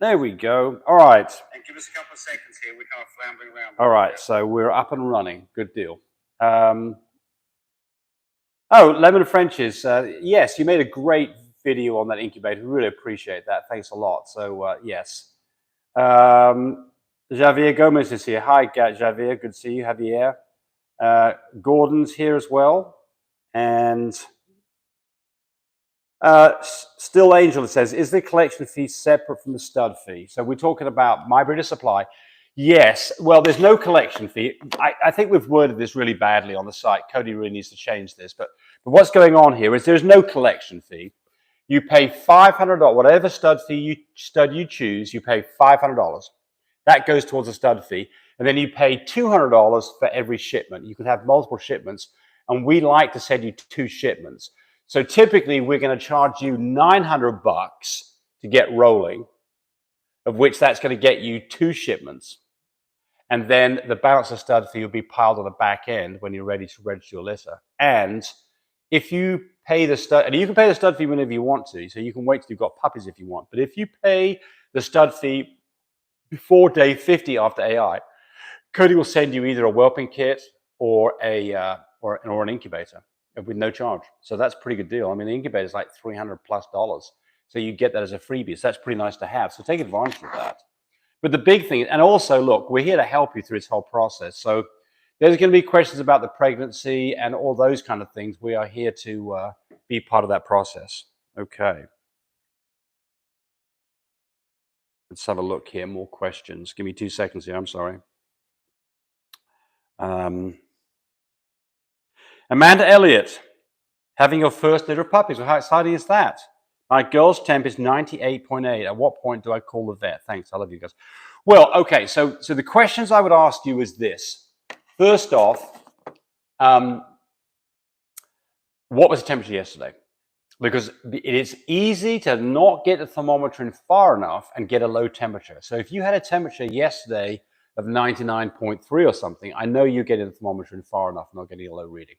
There we go. All right. And give us a couple of seconds here. We're kind of floundering around. All right. So we're up and running. Good deal. Oh, Lemon Frenches. Yes, you made a great video on that incubator. We really appreciate that. Thanks a lot. So, yes. Javier Gomez is here. Hi, Javier. Good to see you. Javier. Gordon's here as well. And Still Angel says, is the collection fee separate from the stud fee? So we're talking about My Breeder Supply. Yes, well, there's no collection fee. I think we've worded this really badly on the site. Cody really needs to change this. But what's going on here is there's no collection fee. You pay $500, whatever stud you choose, you pay $500. That goes towards a stud fee. And then you pay $200 for every shipment. You can have multiple shipments. And we like to send you 2 shipments. So typically, we're going to charge you $900 to get rolling, of which that's going to get you 2 shipments. And then the balance of stud fee will be piled on the back end when you're ready to register your litter. And if you pay the stud, and you can pay the stud fee whenever you want to, so you can wait till you've got puppies if you want. But if you pay the stud fee before day 50 after AI, Cody will send you either a whelping kit or an incubator with no charge. So that's a pretty good deal. I mean, the incubator is like $300+. So you get that as a freebie. So that's pretty nice to have. So take advantage of that. But the big thing, and also, look, we're here to help you through this whole process. So there's going to be questions about the pregnancy and all those kind of things. We are here to be part of that process. Okay. Let's have a look here. More questions. Give me 2 seconds here. I'm sorry. Amanda Elliott, having your first litter of puppies. Well, how exciting is that? My girl's temp is 98.8. At what point do I call the vet? Thanks. I love you guys. Well, okay. So the questions I would ask you is this. First off, what was the temperature yesterday? Because it is easy to not get the thermometer in far enough and get a low temperature. So if you had a temperature yesterday of 99.3 or something, I know you're getting the thermometer in far enough, not getting a low reading.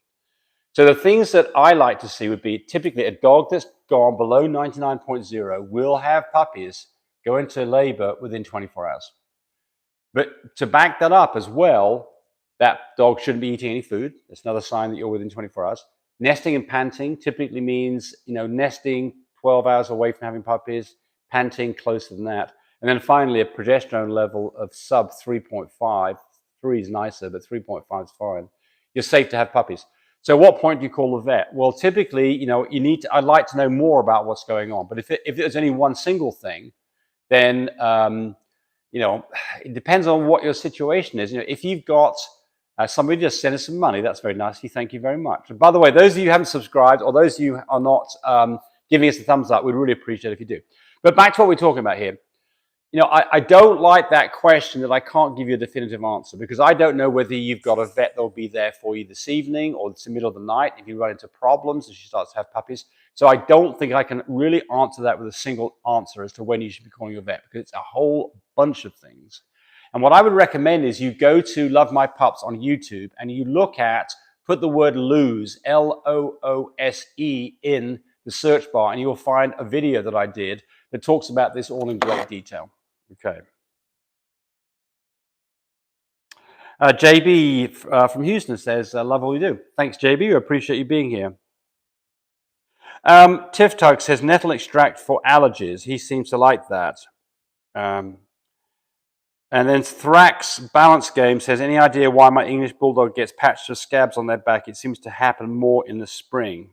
So the things that I like to see would be typically a dog that's gone below 99.0 will have puppies go into labor within 24 hours. But to back that up as well, that dog shouldn't be eating any food. That's another sign that you're within 24 hours. Nesting and panting typically means, nesting 12 hours away from having puppies, panting closer than that. And then finally, a progesterone level of sub 3.5. 3 is nicer, but 3.5 is fine. You're safe to have puppies. So at what point do you call the vet? Well, typically, I'd like to know more about what's going on. But if there's only one single thing, then, it depends on what your situation is. If you've got somebody just send us some money, that's very nice. Thank you very much. And by the way, those of you who haven't subscribed or those of you who are not giving us a thumbs up, we'd really appreciate it if you do. But back to what we're talking about here. I don't like that question that I can't give you a definitive answer because I don't know whether you've got a vet that will be there for you this evening or it's the middle of the night if you run into problems and she starts to have puppies. So I don't think I can really answer that with a single answer as to when you should be calling your vet because it's a whole bunch of things. And what I would recommend is you go to Love My Pups on YouTube and you put the word lose, L-O-O-S-E, in the search bar and you'll find a video that I did that talks about this all in great detail. Okay. JB from Houston says, love all you do. Thanks, JB. We appreciate you being here. Tiff Tug says, nettle extract for allergies. He seems to like that. And then Thrax Balance Game says, any idea why my English Bulldog gets patches of scabs on their back? It seems to happen more in the spring.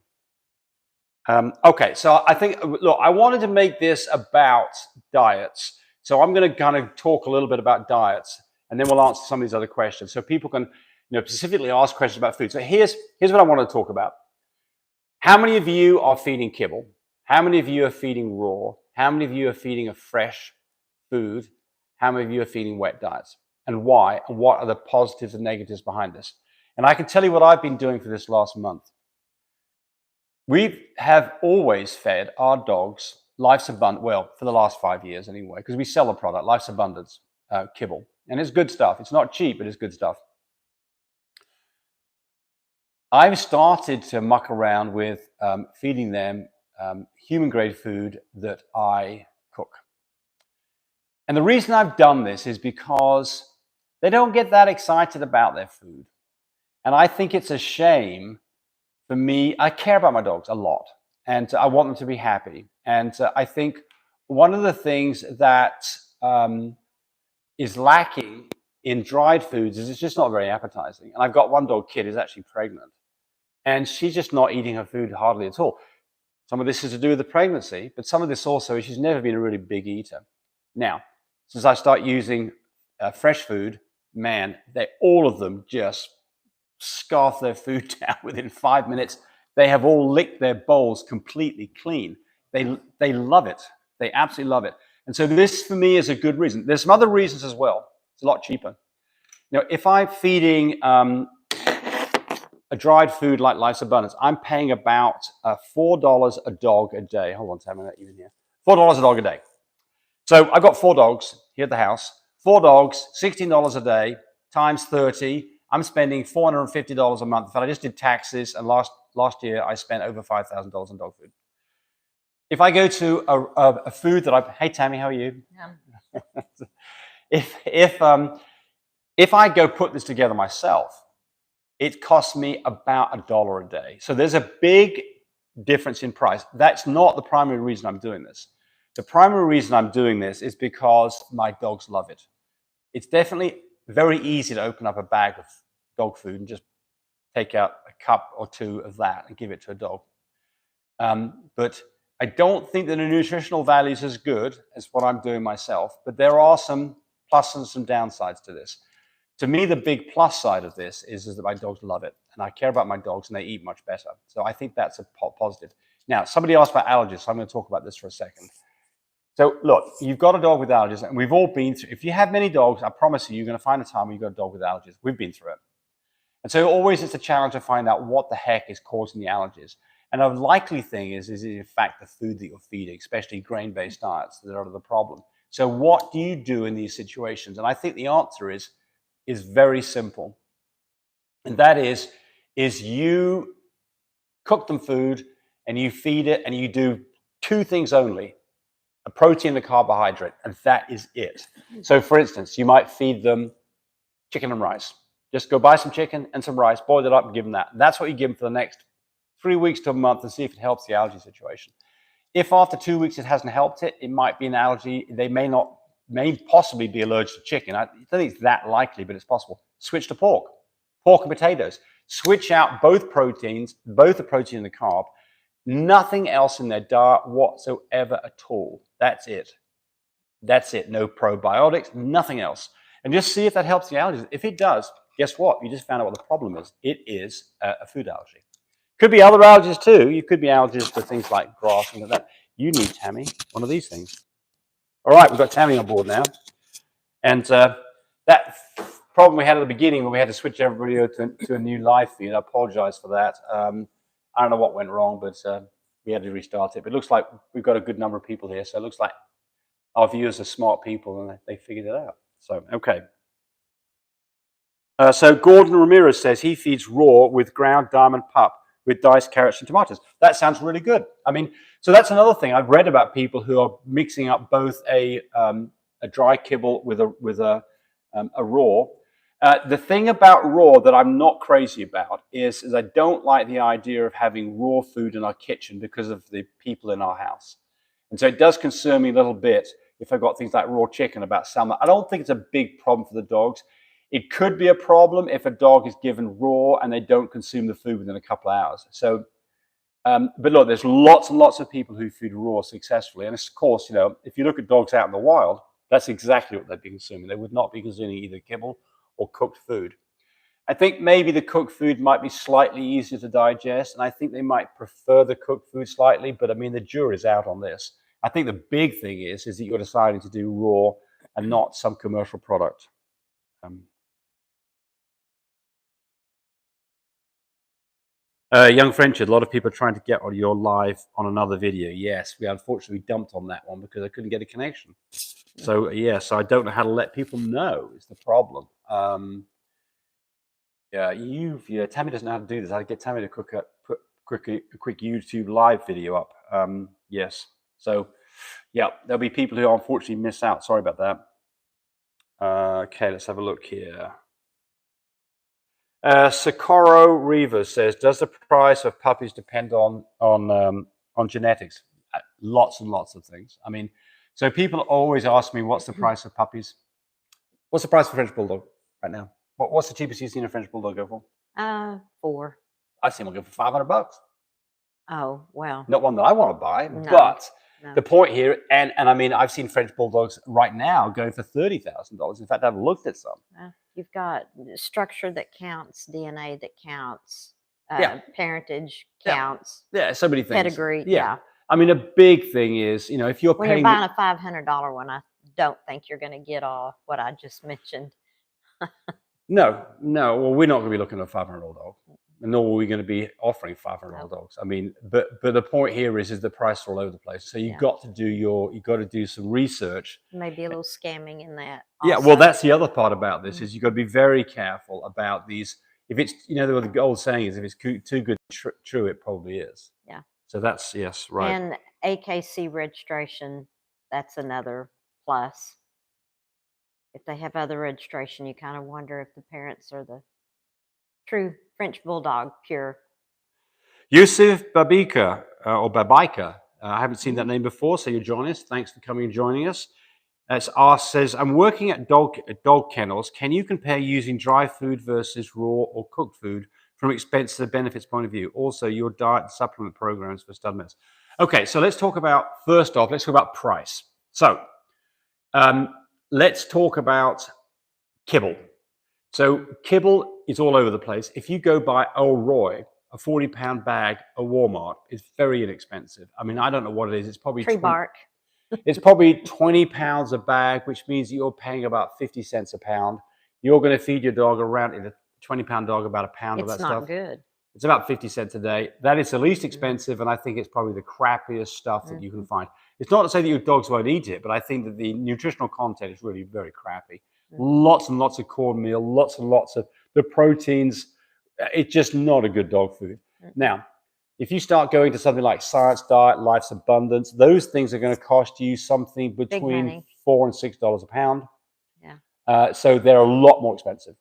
Okay, so I think, look, I wanted to make this about diets. So I'm going to kind of talk a little bit about diets, and then we'll answer some of these other questions. So people can, specifically ask questions about food. So here's what I want to talk about. How many of you are feeding kibble? How many of you are feeding raw? How many of you are feeding a fresh food? How many of you are feeding wet diets? And why? And what are the positives and negatives behind this? And I can tell you what I've been doing for this last month. We have always fed our dogs Life's Abundance, well, for the last 5 years anyway, because we sell a product, Life's Abundance kibble. And it's good stuff. It's not cheap, but it's good stuff. I've started to muck around with feeding them human-grade food that I cook. And the reason I've done this is because they don't get that excited about their food. And I think it's a shame for me. I care about my dogs a lot, and I want them to be happy. And I think one of the things that is lacking in dried foods is it's just not very appetizing. And I've got one dog, Kid, who's actually pregnant, and she's just not eating her food hardly at all. Some of this is to do with the pregnancy, but some of this also is she's never been a really big eater. Now, since I start using fresh food, man, all of them just scarf their food down within 5 minutes. They have all licked their bowls completely clean. They love it. They absolutely love it. And so this, for me, is a good reason. There's some other reasons as well. It's a lot cheaper. Now, if I'm feeding a dried food like Life's Abundance, I'm paying about $4 a dog a day. Hold on, Tam, I'm not even here. $4 a dog a day. So I've got 4 dogs here at the house. 4 dogs, $16 a day, times 30. I'm spending $450 a month. I just did taxes, and last year I spent over $5,000 on dog food. If I go to a food that hey Tammy, how are you? Yeah. If I go put this together myself, it costs me about $1 a day. So there's a big difference in price. That's not the primary reason I'm doing this. The primary reason I'm doing this is because my dogs love it. It's definitely very easy to open up a bag of dog food and just take out a cup or 2 of that and give it to a dog. But I don't think that the nutritional value is as good as what I'm doing myself, but there are some pluses and some downsides to this. To me, the big plus side of this is that my dogs love it, and I care about my dogs, and they eat much better. So I think that's a positive. Now, somebody asked about allergies, so I'm going to talk about this for a second. So look, you've got a dog with allergies, and we've all been through. If you have many dogs, I promise you're going to find a time when you've got a dog with allergies. We've been through it. And so always it's a challenge to find out what the heck is causing the allergies. And a likely thing is in fact the food that you're feeding, especially grain-based diets, that are the problem. So what do you do in these situations? And I think the answer is very simple. And that is you cook them food and you feed it, and you do 2 things only: a protein and a carbohydrate, and that is it. So for instance, you might feed them chicken and rice. Just go buy some chicken and some rice, boil it up and give them that. And that's what you give them for the next 3 weeks to a month, and see if it helps the allergy situation. If after 2 weeks it hasn't helped it, it might be an allergy. They may possibly be allergic to chicken. I don't think it's that likely, but it's possible. Switch to pork and potatoes. Switch out both proteins, both the protein and the carb. Nothing else in their diet whatsoever at all. That's it. That's it. No probiotics, nothing else. And just see if that helps the allergies. If it does, guess what? You just found out what the problem is. It is a food allergy. Could be other allergies too. You could be allergies to things like grass and like that. You need, Tammy, one of these things. All right, we've got Tammy on board now. And that problem we had at the beginning when we had to switch everybody to a new live feed, I apologize for that. I don't know what went wrong, but we had to restart it. But it looks like we've got a good number of people here. So it looks like our viewers are smart people and they figured it out. So, okay. So Gordon Ramirez says he feeds raw with ground diamond pup with diced carrots and tomatoes. That sounds really good. I mean, so that's another thing. I've read about people who are mixing up both a dry kibble with a raw. The thing about raw that I'm not crazy about is I don't like the idea of having raw food in our kitchen because of the people in our house. And so it does concern me a little bit if I've got things like raw chicken about summer. I don't think it's a big problem for the dogs. It could be a problem if a dog is given raw and they don't consume the food within a couple of hours. So, but look, there's lots and lots of people who feed raw successfully. And of course, if you look at dogs out in the wild, that's exactly what they'd be consuming. They would not be consuming either kibble or cooked food. I think maybe the cooked food might be slightly easier to digest, and I think they might prefer the cooked food slightly, but I mean, the jury's out on this. I think the big thing is that you're deciding to do raw and not some commercial product. Young Frenchard, a lot of people are trying to get on your live on another video. Yes, we unfortunately dumped on that one because I couldn't get a connection. So yes, I don't know how to let people know is the problem. Tammy doesn't know how to do this. I'd get Tammy to put a quick YouTube live video up. Yes. So Yeah, there'll be people who unfortunately miss out. Sorry about that. Okay, let's have a look here. Socorro Rivas says, "Does the price of puppies depend on genetics?" Lots and lots of things. I mean, so people always ask me, "What's the price of puppies? What's the price for French Bulldog right now? What's the cheapest you've seen a French Bulldog go for?" 4. I've seen one go for $500. Oh, well. Not one that I want to buy, No, but no. the point here, and I mean, I've seen French Bulldogs right now going for $30,000. In fact, I've looked at some. You've got structure that counts, DNA that counts, Yeah. parentage Yeah. counts, Yeah, so many things. pedigree. Yeah. I mean, a big thing is, if you're When paying. you're buying a $500 one, I don't think you're going to get all what I just mentioned. No. Well, we're not going to be looking at a $500 dog, nor are we going to be offering $500 dogs. I mean, but the point here is the price all over the place. So you've got to do some research. Maybe a little scamming in that. Yeah, Also. well, that's the other part about this is you've got to be very careful about these. If it's, the old saying is, if it's too good true, it probably is. Yeah. So that's, yes, right. And AKC registration, that's another plus. If they have other registration, you kind of wonder if the parents are the true French Bulldog pure. Yusuf Babika, or Babaika, I haven't seen that name before, so you're joining us. Thanks for coming and joining us. Says, "I'm working at dog kennels. Can you compare using dry food versus raw or cooked food from expense to benefits point of view? Also, your diet and supplement programs for stud mares." Okay, so let's talk about price. So let's talk about Kibble. So Kibble is all over the place. If you go buy Old Roy, a 40-pound bag at Walmart is very inexpensive. I mean, I don't know what it is. It's probably tree bark. It's probably 20 pounds a bag, which means you're paying about 50 cents a pound. You're going to feed your dog around, a 20-pound dog, about a pound of that stuff. It's not good. It's about 50 cents a day. That is the least expensive, and I think it's probably the crappiest stuff that you can find. It's not to say that your dogs won't eat it, but I think that the nutritional content is really very crappy. Lots and lots of cornmeal, lots and lots of the proteins. It's just not a good dog food. Now, if you start going to something like Science Diet, Life's Abundance, those things are going to cost you something between $4 and $6 a pound. Yeah. So they're a lot more expensive.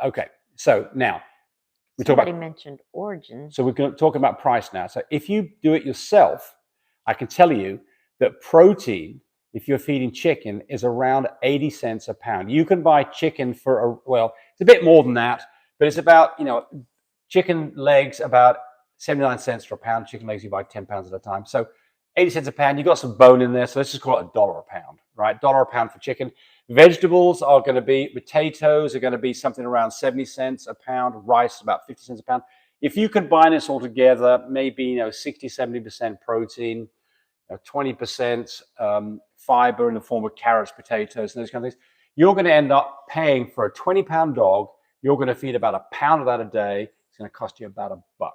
Okay, so now we talk about. Mentioned Origin. So we're going to talk about price now. So if you do it yourself, I can tell you that protein, if you're feeding chicken, is around 80 cents a pound. You can buy chicken for it's a bit more than that, but it's about chicken legs about 79 cents for a pound. Chicken legs you buy 10 pounds at a time. So 80 cents a pound, you got some bone in there. So let's just call it $1 a pound, right? $1 a pound for chicken. Vegetables are going to be, potatoes are going to be something around 70 cents a pound. Rice about 50 cents a pound. If you combine this all together, maybe 60, 70% protein, 20% fiber in the form of carrots, potatoes, and those kind of things, you're going to end up paying for a 20-pound dog. You're going to feed about a pound of that a day. It's going to cost you about $1.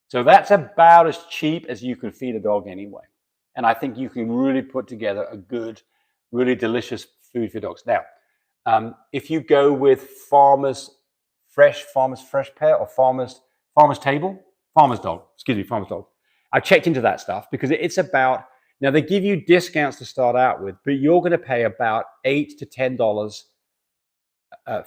So that's about as cheap as you can feed a dog anyway. And I think you can really put together a good, really delicious food for dogs. Now, if you go with Farmer's Fresh Pair or Farmer's Dog. I checked into that stuff because it's about, now they give you discounts to start out with, but you're going to pay about $8 to $10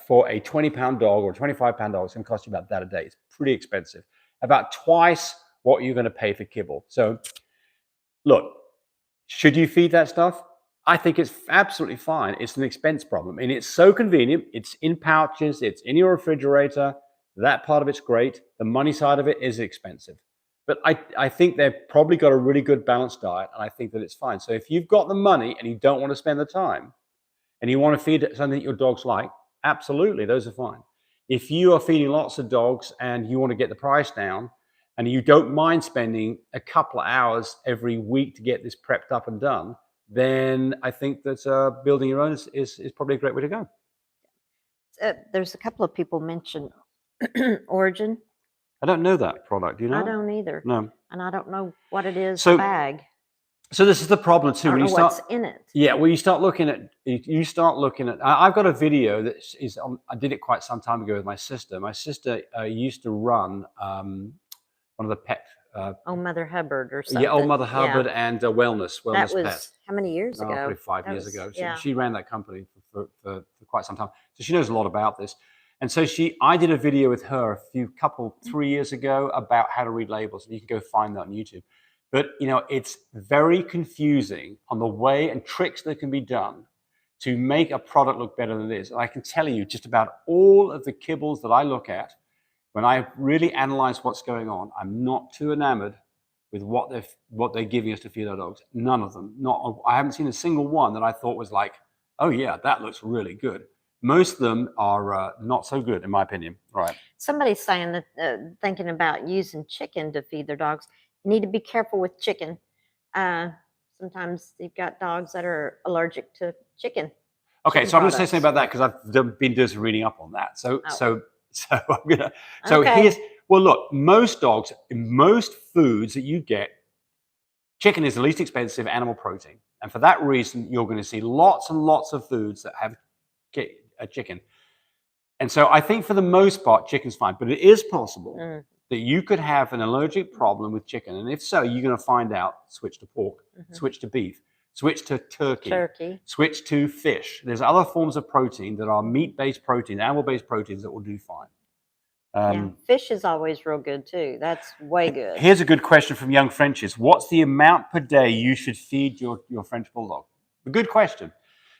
for a 20-pound dog or a 25-pound dog. It's going to cost you about that a day. It's pretty expensive. About twice what you're going to pay for Kibble. So look, should you feed that stuff? I think it's absolutely fine. It's an expense problem. And it's so convenient. It's in pouches. It's in your refrigerator. That part of it's great. The money side of it is expensive. But I think they've probably got a really good balanced diet, and I think that it's fine. So if you've got the money and you don't want to spend the time and you want to feed something that your dogs like, absolutely, those are fine. If you are feeding lots of dogs and you want to get the price down and you don't mind spending a couple of hours every week to get this prepped up and done, then I think that building your own is probably a great way to go. There's a couple of people mentioned Origin. I don't know that product. Do you know? I don't either. No. And I don't know what it is, the bag. So this is the problem too. When you start, what's in it. Yeah, well, you start looking at. I've got a video that is. I did it quite some time ago with my sister. My sister used to run one of the pet Mother Hubbard or something. yeah, Old Mother Yeah. Hubbard and Wellness That was Pet. how many years ago? Probably 5 That years was- ago. Yeah. She ran that company for quite some time, so she knows a lot about this. And so I did a video with her 3 years ago about how to read labels, and you can go find that on YouTube. But it's very confusing on the way and tricks that can be done to make a product look better than it is. And I can tell you, just about all of the kibbles that I look at, when I really analyze what's going on, I'm not too enamored with what they're giving us to feed our dogs. None of them. I haven't seen a single one that I thought was like, oh yeah, that looks really good. Most of them are not so good, in my opinion. Right. Somebody's saying that thinking about using chicken to feed their dogs. You need to be careful with chicken. Sometimes you've got dogs that are allergic to chicken. Okay, chicken so I'm going to say products. something about that because I've been doing some reading up on that. So I'm gonna. So Okay. look, most dogs, most foods that you get, chicken is the least expensive animal protein, and for that reason, you're going to see lots and lots of foods that have chicken. And so I think for the most part, chicken's fine, but it is possible that you could have an allergic problem with chicken, and if so, you're going to find out. Switch to pork, switch to beef, switch to turkey, switch to fish. There's other forms of protein that are meat-based protein, animal-based proteins that will do fine. Yeah, fish is always real good too. That's way good. Here's a good question from Young Frenchies. What's the amount per day you should feed your French Bulldog? A good question.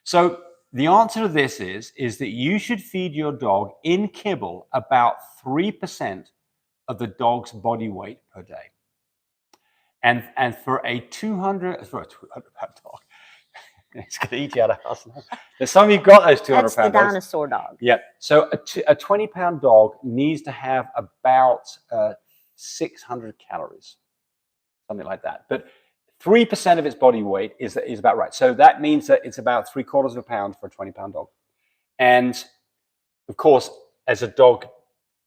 So the answer to this is that you should feed your dog in kibble about 3% of the dog's body weight per day. And for a 200 pound dog, it's going to eat you out of house now. There's some of you got those 200 That's pound the dogs. dinosaur dog. Yeah. So a 20-pound dog needs to have about 600 calories, something like that. But 3% of its body weight is about right. So that means that it's about 3/4 of a pound for a 20-pound dog. And of course, as a dog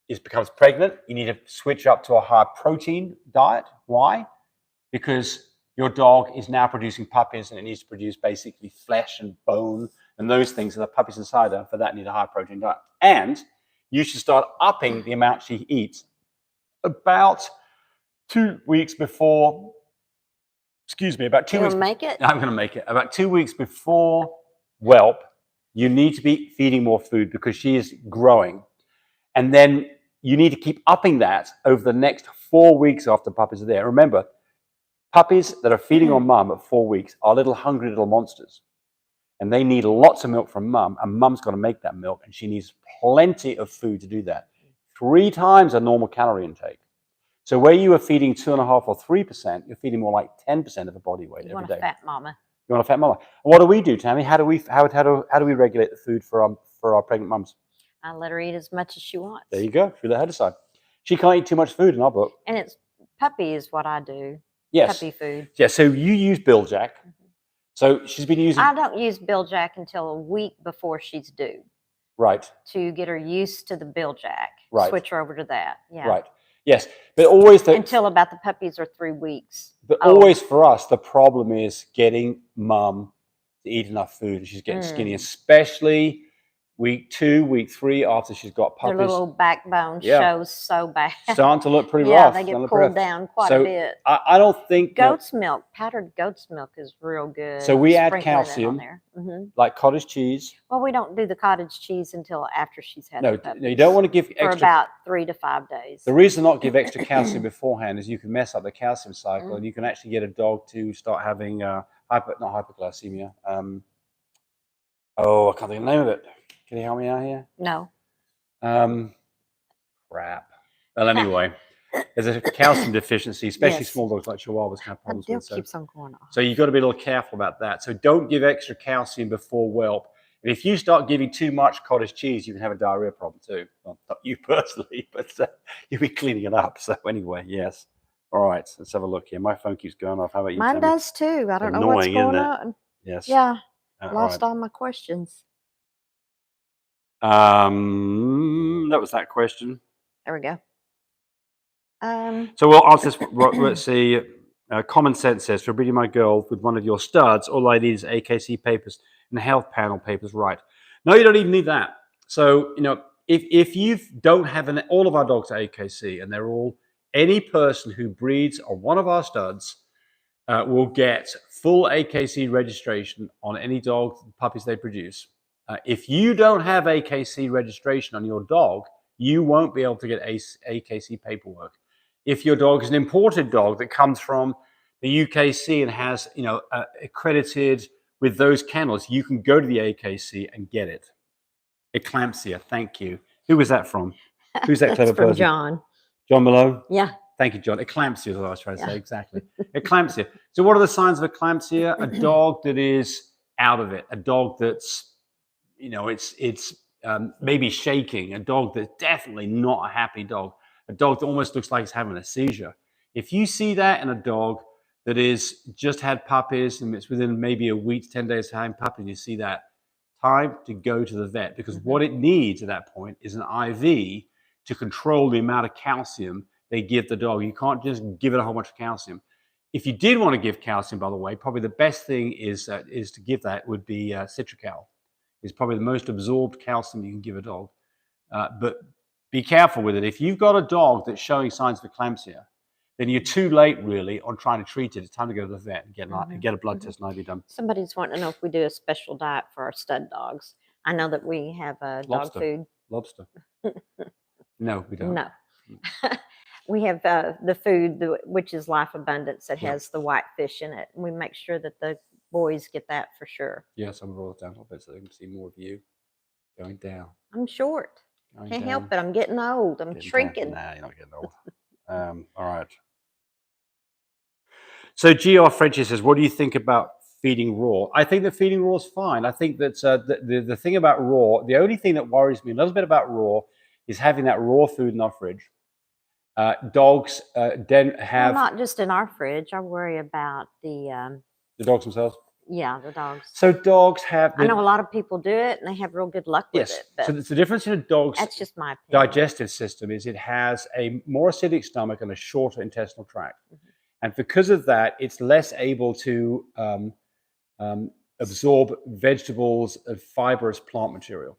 becomes pregnant, you need to switch up to a higher protein diet. Why? Because your dog is now producing puppies, and it needs to produce basically flesh and bone and those things that the puppies inside her. For that, need a high protein diet. And you should start upping the amount she eats about 2 weeks before. Excuse me, about 2 You weeks. gonna make it? I'm going to make it. About 2 weeks before whelp, you need to be feeding more food because she is growing. And then you need to keep upping that over the next 4 weeks after puppies are there. Remember, puppies that are feeding on mum at 4 weeks are little hungry little monsters. And they need lots of milk from mum, and mum's got to make that milk, and she needs plenty of food to do that. 3 times a normal calorie intake. So where you are feeding 2.5 or 3%, you're feeding more like 10% of the body weight every day. You want a fat mama. You want a fat mama. And what do we do, Tammy? How do we regulate the food for our pregnant mums? I let her eat as much as she wants. There you go. We let her decide. She can't eat too much food in our book. And it's puppy is what I do. Yes. Puppy food. Yeah. So you use Biljack. So she's been using. I don't use Biljack until a week before she's due. Right. To get her used to the Biljack. Right. Switch her over to that. Yeah. Right. Yes. But always until about the puppies are 3 weeks. But always for us, the problem is getting mum to eat enough food, and she's getting skinny, especially week 2, week 3 after she's got puppies. Their little backbone shows so bad. Starting to look pretty yeah, rough. they get pulled down quite a bit. I don't think goat's milk, powdered goat's milk is real good. So we add calcium, like cottage cheese. Well, we don't do the cottage cheese until after she's had the puppies. No, you don't want to give extra. For about 3 to 5 days. The reason not give extra calcium beforehand is you can mess up the calcium cycle, and you can actually get a dog to start having not hypoglycemia. I can't think of the name of it. Can you help me out here? No. Crap. Well, anyway, there's a calcium deficiency, especially small dogs like Chihuahuas can have problems with. It keeps on going off. So you've got to be a little careful about that. So don't give extra calcium before whelp. And if you start giving too much cottage cheese, you can have a diarrhea problem too. Well, not you personally, but you'll be cleaning it up. So anyway, yes. All right, let's have a look here. My phone keeps going off. How about you? Mine does too. I don't know what's going on. Yes. Yeah. Lost all my questions. That was that question. There we go. So we'll answer this. Let's see. Common sense says, for breeding my girl with one of your studs, all I need is AKC papers and health panel papers. Right. No, you don't even need that. So, if you don't have all of our dogs are AKC and they're all any person who breeds on one of our studs will get full AKC registration on any dog, puppies they produce. If you don't have AKC registration on your dog, you won't be able to get AKC paperwork. If your dog is an imported dog that comes from the UKC and has, accredited with those kennels, you can go to the AKC and get it. Eclampsia, thank you. Who was that from? Who's that clever That's from person? John. John Malone? Yeah. Thank you, John. Eclampsia is what I was trying to say, exactly. Eclampsia. So what are the signs of eclampsia? A dog that is out of it. A dog that's, it's maybe shaking. A dog that's definitely not a happy dog. A dog that almost looks like it's having a seizure. If you see that in a dog that is just had puppies and it's within maybe a week to 10 days of having puppies, you see that, time to go to the vet, because what it needs at that point is an IV to control the amount of calcium they give the dog. You can't just give it a whole bunch of calcium. If you did want to give calcium, by the way, probably the best thing is to give that would be Citracal. It's probably the most absorbed calcium you can give a dog. But be careful with it. If you've got a dog that's showing signs of eclampsia, then you're too late really on trying to treat it. It's time to go to the vet and get a blood test and IV done. Somebody's wanting to know if we do a special diet for our stud dogs. I know that we have dog food. Lobster. No, we don't. No. We have the food, which is Life Abundance, that has the white fish in it. And we make sure that the boys get that for sure. Yeah, some roll it down a little bit so they can see more of you going down. I'm short. Can't help it. I'm getting old. I'm shrinking. Nah, you're not getting old. All right. So GR Frenchy says, what do you think about feeding raw? I think that feeding raw is fine. I think that the thing about raw, the only thing that worries me a little bit about raw is having that raw food in our fridge. Dogs then have... Well, not just in our fridge. I worry about the dogs themselves? Yeah, the dogs. So dogs have... I know a lot of people do it, and they have real good luck with it. Yes, so the difference in a dog's that's just my opinion. Digestive system is it has a more acidic stomach and a shorter intestinal tract. And because of that, it's less able to absorb vegetables and fibrous plant material.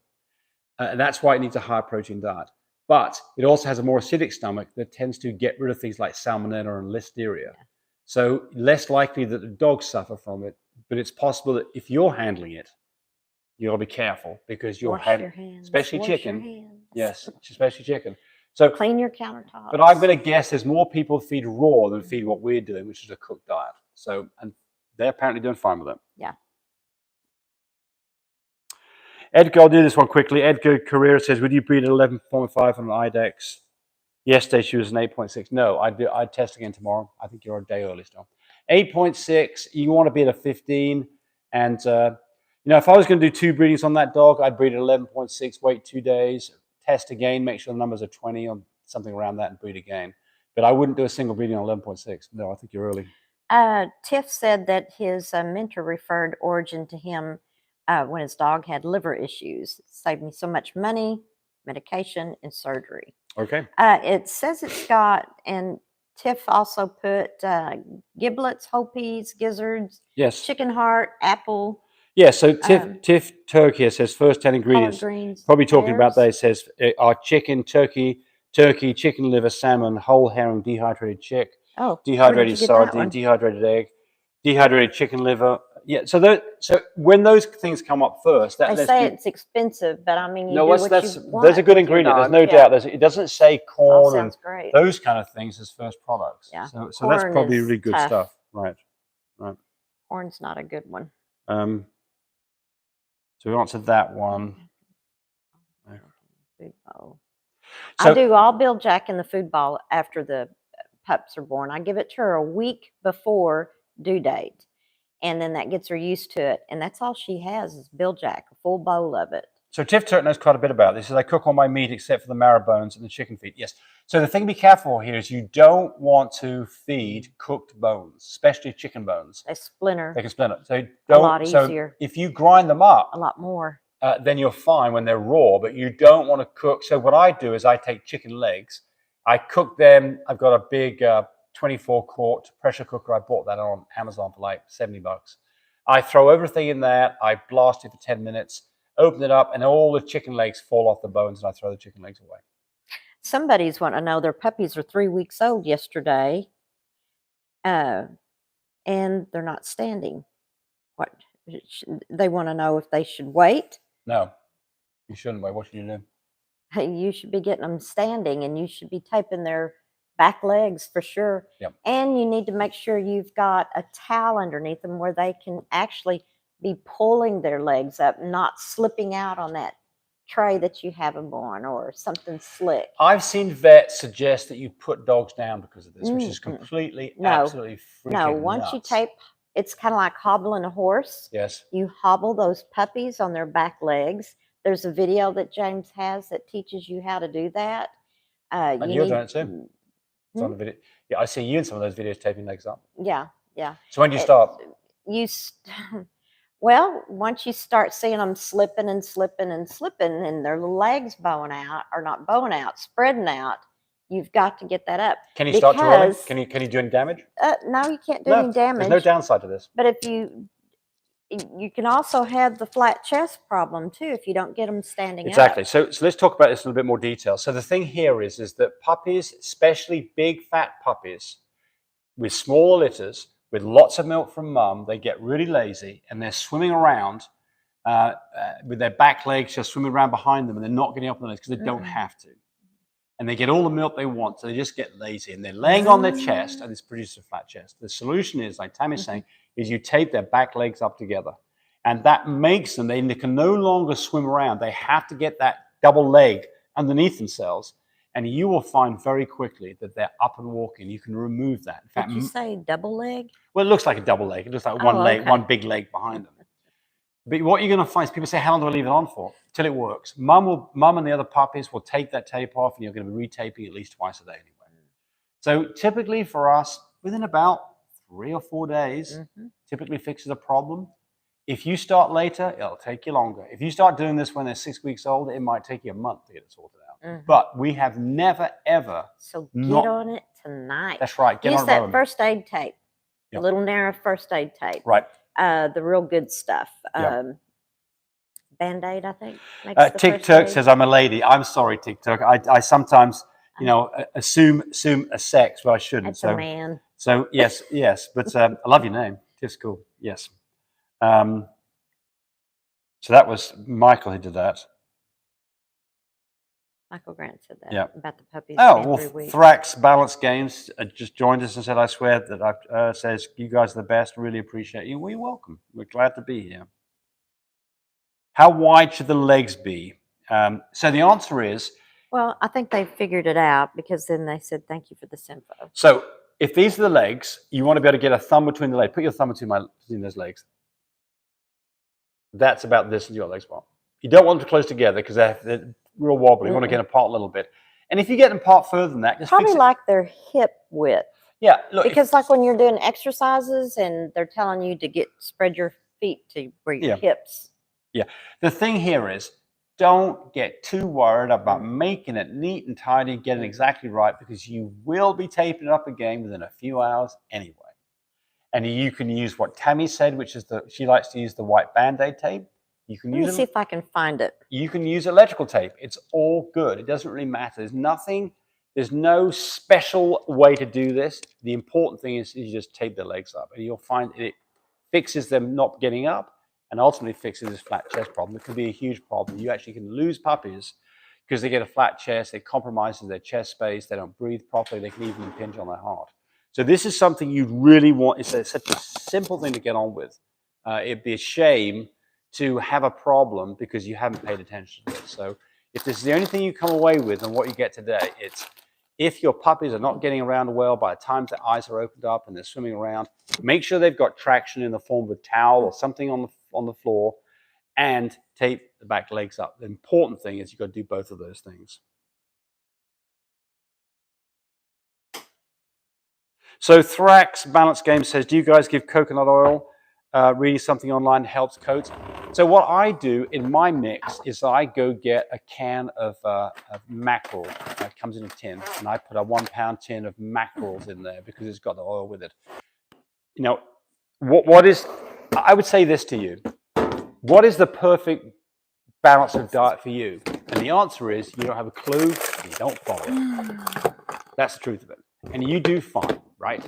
And that's why it needs a higher protein diet. But it also has a more acidic stomach that tends to get rid of things like salmonella and listeria. Yeah. So less likely that the dogs suffer from it. But it's possible that if you're handling it, you got to be careful because you're especially chicken. Yes, especially chicken. So clean your countertops. But I'm going to guess there's more people feed raw than feed what we're doing, which is a cooked diet. So, and they're apparently doing fine with it. Yeah. Edgar, I'll do this one quickly. Edgar Carrera says, would you breed an 11.5 on an IDEX? Yesterday she was an 8.6. No, I'd test again tomorrow. I think you're a day early still. 8.6, you want to be at a 15. And, if I was going to do 2 breedings on that dog, I'd breed at 11.6, wait 2 days, test again, make sure the numbers are 20 or something around that and breed again. But I wouldn't do a single breeding on 11.6. No, I think you're early. Tiff said that his mentor referred Origin to him when his dog had liver issues. It saved me so much money, medication, and surgery. Okay. It says it's got, and Tiff also put giblets, whole peas, gizzards, yes, chicken heart, apple. Yeah, so Tiff Turkey says first 10 ingredients. Greens, probably talking about that. It says are chicken, turkey, chicken liver, salmon, whole herring, dehydrated chick, dehydrated sardine, dehydrated egg, dehydrated chicken liver. Yeah, so when those things come up first, they say it's expensive, but I mean, you no, do there's a good ingredient. There's no doubt. It doesn't say corn and great. Those kind of things as first products. Yeah, so that's probably really good stuff. Right. Corn's not a good one. So we answered that one. Food bowl. I do all Bill Jack in the food bowl after the pups are born. I give it to her a week before due date. And then that gets her used to it. And that's all she has is Bill Jack, a full bowl of it. So Tiff Turk knows quite a bit about this. He says, I cook all my meat except for the marrow bones and the chicken feet. Yes. So the thing to be careful here is you don't want to feed cooked bones, especially chicken bones. They splinter. They can splinter. So a lot easier. If you grind them up, a lot more, then you're fine when they're raw. But you don't want to cook. So what I do is I take chicken legs, I cook them. I've got a big 24-quart pressure cooker. I bought that on Amazon for like $70. I throw everything in there. I blast it for 10 minutes. Open it up, and all the chicken legs fall off the bones, and I throw the chicken legs away. Somebody's wanting to know their puppies are 3 weeks old yesterday, and they're not standing. What they want to know if they should wait. No, you shouldn't wait. What should you do? You should be getting them standing, and you should be taping their back legs for sure. Yep. And you need to make sure you've got a towel underneath them where they can actually be pulling their legs up, not slipping out on that tray that you have them on or something slick. I've seen vets suggest that you put dogs down because of this, which is completely, absolutely freaking No, once nuts. you tape, it's kind of like hobbling a horse. Yes. You hobble those puppies on their back legs. There's a video that James has that teaches you how to do that. And you're doing it too. It's on the video. Yeah, I see you in some of those videos taping legs up. Yeah, yeah. So when do you start? Well, once you start seeing them slipping and slipping and slipping, and their legs bowing out, or not bowing out, spreading out, you've got to get that up. Can you start too early? Can you do any damage? No, you can't do any damage. There's no downside to this. But if you can also have the flat chest problem too if you don't get them standing Exactly. up. So let's talk about this in a bit more detail. So the thing here is that puppies, especially big fat puppies with small litters, with lots of milk from mum, they get really lazy and they're swimming around with their back legs just swimming around behind them, and they're not getting up on their legs because they don't have to. And they get all the milk they want, so they just get lazy. And they're laying on their chest, and this produces a flat chest. The solution is, like Tammy's saying, is you tape their back legs up together. And that makes them, they can no longer swim around. They have to get that double leg underneath themselves. And you will find very quickly that they're up and walking. You can remove that. In fact, Did you say double leg? Well, it looks like a double leg. It looks like one leg, one big leg behind them. But what you're going to find is people say, how long do I leave it on for? Till it works. Mum and the other puppies will take that tape off, and you're going to be retaping at least twice a day anyway. So typically for us, within about 3 or 4 days, typically fixes a problem. If you start later, it'll take you longer. If you start doing this when they're 6 weeks old, it might take you a month to get it sorted out. But we have never, ever. So get on it tonight. That's right. Use that first aid tape, the little narrow first aid tape. Right. The real good stuff. Band-Aid, I think. TikTok says, I'm a lady. I'm sorry, TikTok. I sometimes, assume a sex where I shouldn't. It's a man. So yes. But I love your name. It's cool. Yes. So that was Michael who did that. Michael Grant said that about the puppies. Oh, well, Thrax Balance Games just joined us and said, I swear that says, you guys are the best. Really appreciate you. Well, you're welcome. We're glad to be here. How wide should the legs be? So the answer is... Well, I think they figured it out because then they said, thank you for this info. So if these are the legs, you want to be able to get a thumb between the legs. Put your thumb between those legs. That's about this in your legs. Well, you don't want them close together because they're real wobbly. You want to get them apart a little bit. And if you get them apart further than that, just probably like their hip width. Yeah, look. Because like when you're doing exercises and they're telling you to spread your feet to where your hips. Yeah. The thing here is, don't get too worried about making it neat and tidy, getting it exactly right, because you will be taping it up again within a few hours anyway. And you can use what Tammy said, which is she likes to use the white Band-Aid tape. You can Let me see if I can find it. You can use electrical tape. It's all good. It doesn't really matter. There's no special way to do this. The important thing is you just tape the legs up, and you'll find it fixes them not getting up, and ultimately fixes this flat chest problem. It could be a huge problem. You actually can lose puppies because they get a flat chest. It compromises their chest space. They don't breathe properly. They can even impinge on their heart. So this is something you really want. It's such a simple thing to get on with. It'd be a shame to have a problem because you haven't paid attention to it. So if this is the only thing you come away with and what you get today, it's if your puppies are not getting around well by the time their eyes are opened up and they're swimming around, make sure they've got traction in the form of a towel or something on the floor, and tape the back legs up. The important thing is you've got to do both of those things. So Thrax Balance Game says, do you guys give coconut oil? Reading something online helps coats. So what I do in my mix is I go get a can of mackerel. It comes in a tin, and I put a 1 pound tin of mackerels in there because it's got the oil with it. You know, what is, I would say this to you. What is the perfect balance of diet for you? And the answer is you don't have a clue, and you don't follow it. That's the truth of it. And you do fine, right?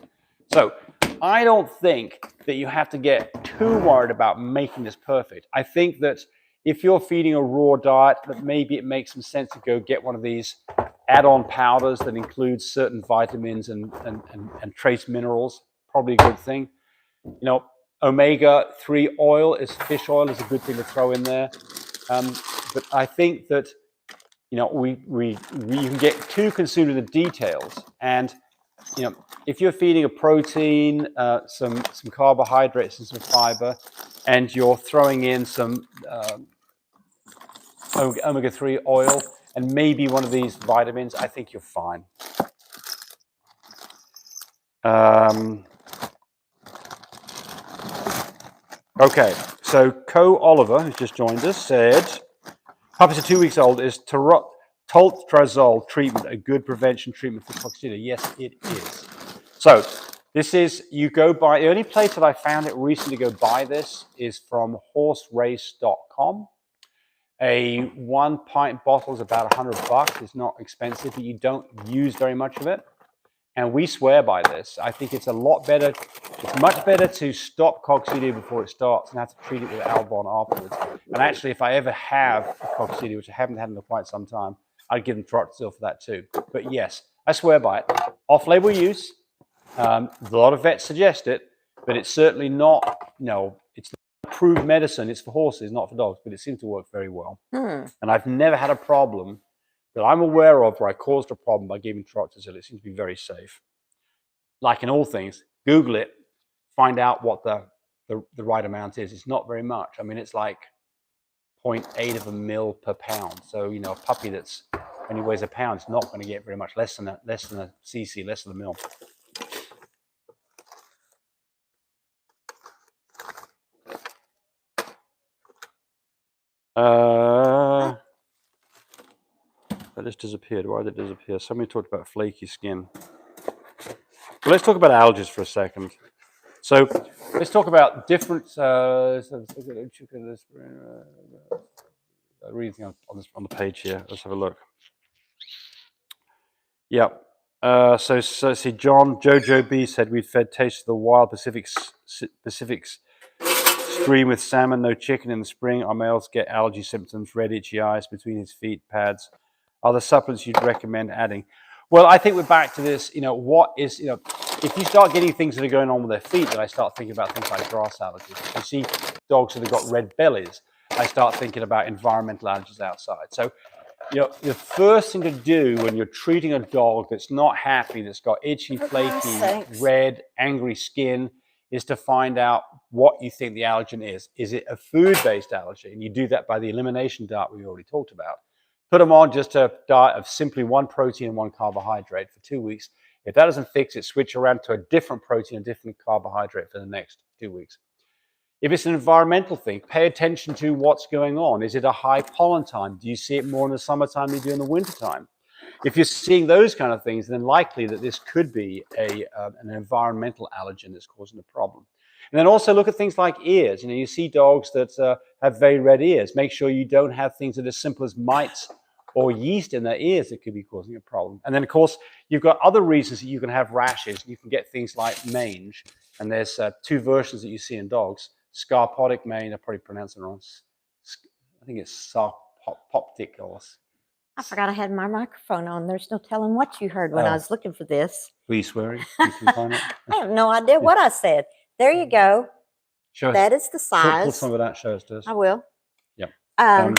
So I don't think that you have to get too worried about making this perfect. I think that if you're feeding a raw diet, that maybe it makes some sense to go get one of these add-on powders that includes certain vitamins and trace minerals. Probably a good thing. You know, omega-3 oil fish oil is a good thing to throw in there. But I think that, you know, you can get too consumed in the details. And, you know, if you're feeding a protein, some carbohydrates and some fiber, and you're throwing in some omega-3 oil and maybe one of these vitamins, I think you're fine. Okay, so Co Oliver, who's just joined us, said, puppies are 2 weeks old. Is toltrazole treatment a good prevention treatment for coccidia? Yes, it is. So this is, you go buy, the only place that I found it recently to go buy this is from horserace.com. A 1 pint bottle is about $100. It's not expensive, but you don't use very much of it. And we swear by this. I think it's a lot better. It's much better to stop coccidia before it starts and have to treat it with Albon afterwards. And actually, if I ever have a coccidia, which I haven't had in quite some time, I'd give them Troxil for that too. But yes, I swear by it. Off-label use. A lot of vets suggest it, but it's certainly not, it's not approved medicine. It's for horses, not for dogs, but it seems to work very well. And I've never had a problem that I'm aware of where I caused a problem by giving Troxil. It seems to be very safe. Like in all things, Google it, find out what the right amount is. It's not very much. I mean, it's like 0.8 of a mil per pound. So, you know, a puppy that's only weighs a pound is not going to get very much, less than a cc, less than a mil. That just disappeared. Why did it disappear? Somebody talked about flaky skin. Well, let's talk about allergies for a second. So let's talk about different. Reading on the page here. Let's have a look. Yeah. So see, Jojo B said we'd fed Taste of the Wild Pacific's stream with salmon, no chicken in the spring. Our males get allergy symptoms, red itchy eyes between his feet pads. Are there supplements you'd recommend adding? Well, I think we're back to this, what is, if you start getting things that are going on with their feet, then I start thinking about things like grass allergies. You see dogs that have got red bellies, I start thinking about environmental allergies outside. So, the first thing to do when you're treating a dog that's not happy, that's got itchy, flaky, red, angry skin, is to find out what you think the allergen is. Is it a food-based allergy? And you do that by the elimination diet we already talked about. Put them on just a diet of simply 1 protein and 1 carbohydrate for 2 weeks. If that doesn't fix it, switch around to a different protein and different carbohydrate for the next 2 weeks. If it's an environmental thing, pay attention to what's going on. Is it a high pollen time? Do you see it more in the summertime than you do in the wintertime? If you're seeing those kind of things, then likely that this could be an environmental allergen that's causing the problem. And then also look at things like ears. You see dogs that have very red ears. Make sure you don't have things that are as simple as mites or yeast in their ears that could be causing a problem. And then, of course, you've got other reasons that you can have rashes. You can get things like mange. And there's 2 versions that you see in dogs. Scarpodic mange, I probably pronounced it wrong. I think it's sarcoptic. I forgot I had my microphone on. There's no telling what you heard when I was looking for this. Were you swearing? You can find it. I have no idea what I said. There you go. Show us. That is the size. Pull some of that. Show us this. I will. Yeah.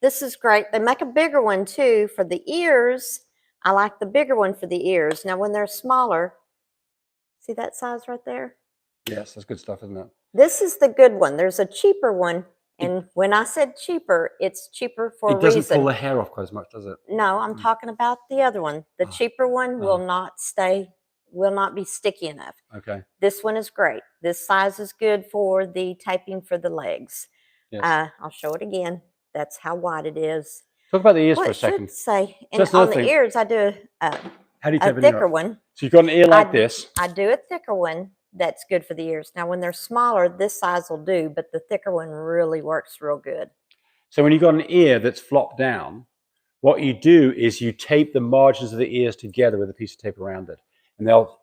This is great. They make a bigger one too for the ears. I like the bigger one for the ears. Now, when they're smaller, see that size right there? Yes, that's good stuff, isn't it? This is the good one. There's a cheaper one. And when I said cheaper, it's cheaper for a reason. It doesn't pull the hair off quite as much, does it? No, I'm talking about the other one. The cheaper one will not be sticky enough. Okay. This one is great. This size is good for the taping for the legs. Yes. I'll show it again. That's how wide it is. Talk about the ears for a second. Say, and on the ears, I do a thicker one. So you've got an ear like this. I do a thicker one that's good for the ears. Now, when they're smaller, this size will do, but the thicker one really works real good. So when you've got an ear that's flopped down, what you do is you tape the margins of the ears together with a piece of tape around it, and they'll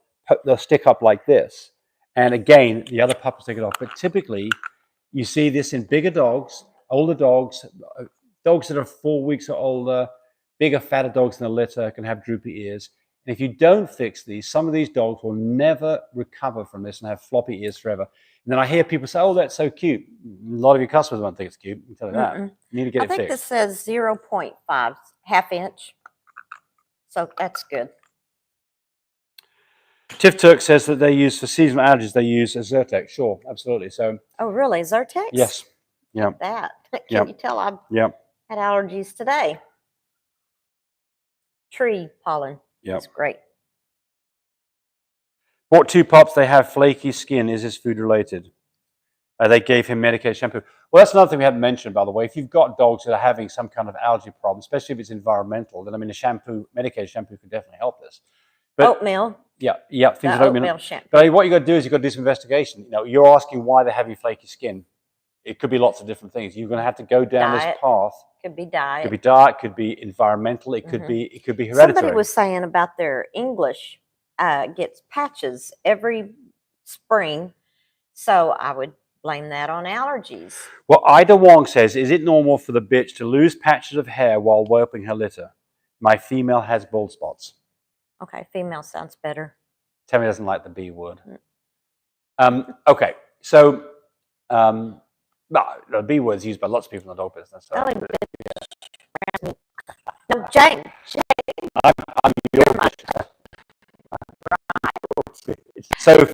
stick up like this. And again, the other puppies take it off. But typically, you see this in bigger dogs, older dogs, dogs that are 4 weeks or older, bigger, fatter dogs in the litter can have droopy ears. And if you don't fix these, some of these dogs will never recover from this and have floppy ears forever. And then I hear people say, "Oh, that's so cute." A lot of your customers won't think it's cute. I'm telling you that. You need to get I it think fixed. this says 0.5, half inch. So that's good. Tiff Turk says that they use for seasonal allergies, they use a Zyrtec. Sure, absolutely. So, Oh, really? Zyrtex? yes. Yeah. That. Can Yeah. you tell I've Yeah. had allergies today? Tree pollen. Yeah. That's great. Bought 2 pups. They have flaky skin. Is this food related? They gave him medicated shampoo. Well, that's another thing we haven't mentioned, by the way. If you've got dogs that are having some kind of allergy problem, especially if it's environmental, then I mean, medicated shampoo can definitely help this. But, Oatmeal. Yeah, things The like oatmeal shampoo. But what you got to do is you got to do some investigation. You know, you're asking why they're having flaky skin. It could be lots of different things. You're going to have to go down Diet. this path. Could be diet. Could be diet. Could be environmental. It could be hereditary. Somebody was saying about their English gets patches every spring, so I would blame that on allergies. Well, Ida Wong says, "Is it normal for the bitch to lose patches of hair while whelping her litter? My female has bald spots." Okay, female sounds better. Tammy doesn't like the B word. Okay, so the B word is used by lots of people in the dog business. So. No, Jane. I'm your bitch. So you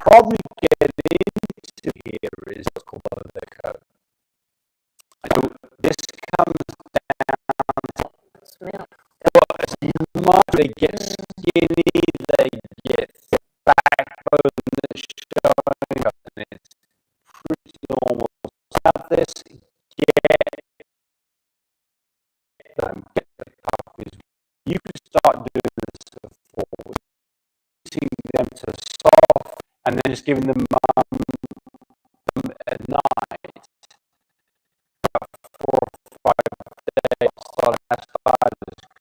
probably get into here is what's called the code. So this comes down to they get skinny, they get backbone that's showing up, and it's pretty normal. Have this, get the puppies. You can start doing this for 4 weeks, teaching them to soft, and then just giving them at night, 4 or 5 days. Start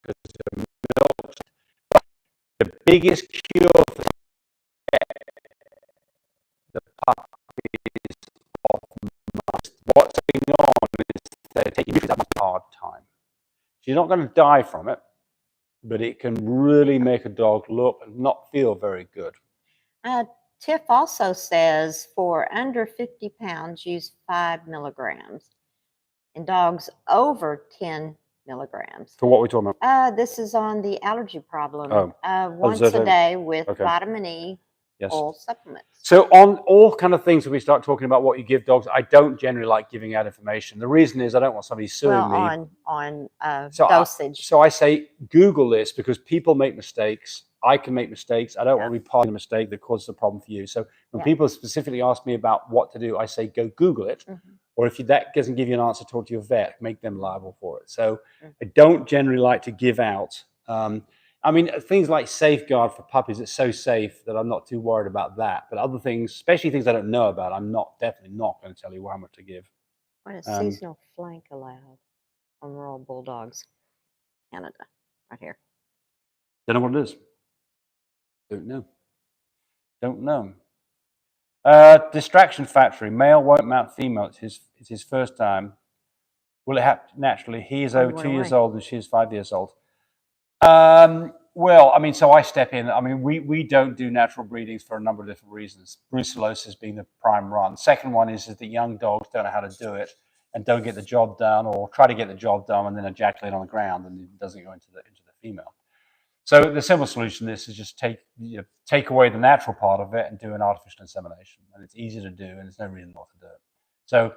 because they're milk. The biggest cure for the puppies off most. What's going on is they're taking a hard time. She's not going to die from it, but it can really make a dog look and not feel very good. Tiff also says for under 50 pounds, use 5 milligrams. In dogs over 10 milligrams. For what we're talking about? This is on the allergy problem. Once that a day with okay. vitamin E, oil supplements. So on all kind of things that we start talking about what you give dogs, I don't generally like giving out information. The reason is I don't want somebody suing me. On dosage. So I say Google this because people make mistakes. I can make mistakes. I don't want to be part of the mistake that causes a problem for you. So when people specifically ask me about what to do, I say go Google it. Or if that doesn't give you an answer, talk to your vet, make them liable for it. So I don't generally like to give out. I mean, things like Safeguard for puppies, it's so safe that I'm not too worried about that. But other things, especially things I don't know about, I'm definitely not going to tell you how much to give. What is seasonal flank allowed on rural Bulldogs, Canada? Right here. Don't know what it is. Don't know. Distraction Factory. Male won't mount female. It's his first time. Will it happen naturally? He is over 2 years old and she is 5 years old. Well, I mean, so I step in. I mean, we don't do natural breedings for a number of different reasons. Brucellosis being the prime one. Second one is that young dogs don't know how to do it and don't get the job done, or try to get the job done and then ejaculate on the ground and it doesn't go into the female. So the simple solution to this is just take away the natural part of it and do an artificial insemination. And it's easy to do, and there's no reason not to do it. So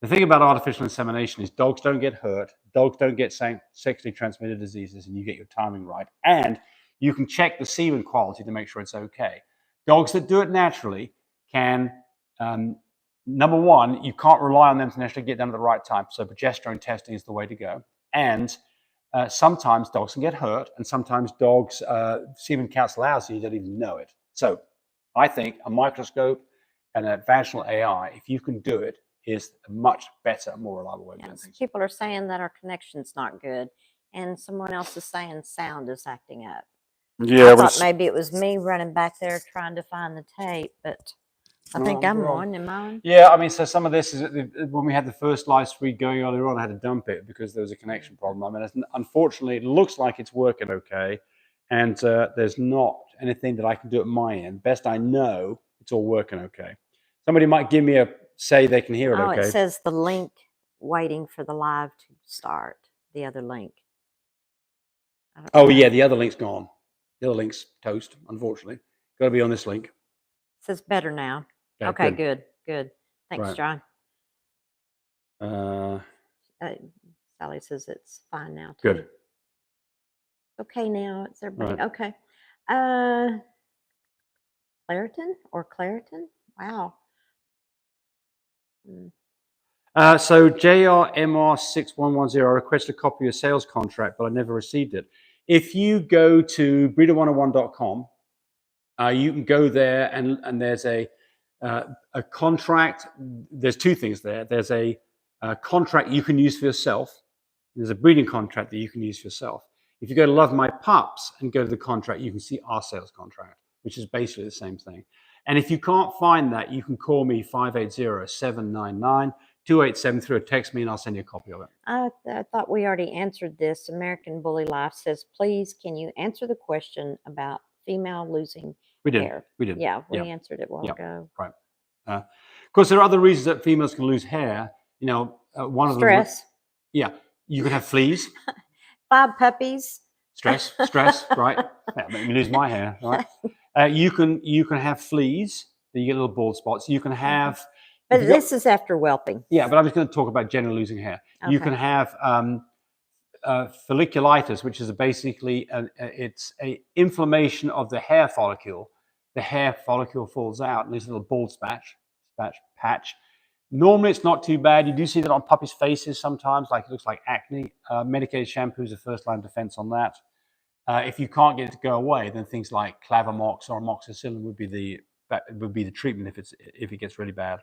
the thing about artificial insemination is dogs don't get hurt, dogs don't get sexually transmitted diseases, and you get your timing right. And you can check the semen quality to make sure it's okay. Dogs that do it naturally can, number one, you can't rely on them to naturally get done at the right time. So progesterone testing is the way to go. And sometimes dogs can get hurt, and sometimes dogs' semen counts lousy, you don't even know it. So I think a microscope and a vaginal AI, if you can do it, is a much better, more reliable way of doing Yes, things. people are saying that our connection's not good, and someone else is saying sound is acting up. Yeah, I thought maybe it was me running back there trying to find the tape, but I think I'm on. Am I on? Yeah, I mean, so some of this is when we had the first live stream going earlier on, I had to dump it because there was a connection problem. I mean, unfortunately, it looks like it's working okay, and there's not anything that I can do at my end. Best I know, it's all working okay. Somebody might give me say they can hear it Oh, okay. it says the link waiting for the live to start. The other link. Oh yeah, the other link's gone. The other link's toast, unfortunately. Got to be on this link. It says better now. Okay, Okay, good. Thanks, Right. John. Uh, Sally says it's fine now too. good. Okay now, it's everybody. Right. Okay. Claritin? Wow. So JRMR6110, I requested a copy of a sales contract, but I never received it. If you go to breeder101.com, you can go there and there's a contract. There's two things there. There's a contract you can use for yourself. There's a breeding contract that you can use for yourself. If you go to Love My Pups and go to the contract, you can see our sales contract, which is basically the same thing. And if you can't find that, you can call me 580-799-2873 or text me and I'll send you a copy of it. I thought we already answered this. American Bully Life says, please, can you answer the question about female losing hair? We did. Yeah, we answered it a while ago. Right. Of course, there are other reasons that females can lose hair. You know, one of them. Stress. Yeah. You can have fleas. 5 puppies. Stress, right? That made me lose my hair, right? You can have fleas. You get little bald spots. You can have. But this is after whelping. Yeah, but I'm just going to talk about generally losing hair. Okay. You can have folliculitis, which is basically it's a inflammation of the hair follicle. The hair follicle falls out and leaves a little bald patch. Normally, it's not too bad. You do see that on puppies' faces sometimes, like it looks like acne. Medicated shampoo is the first line of defense on that. If you can't get it to go away, then things like Clavamox or amoxicillin would be the treatment if it gets really bad.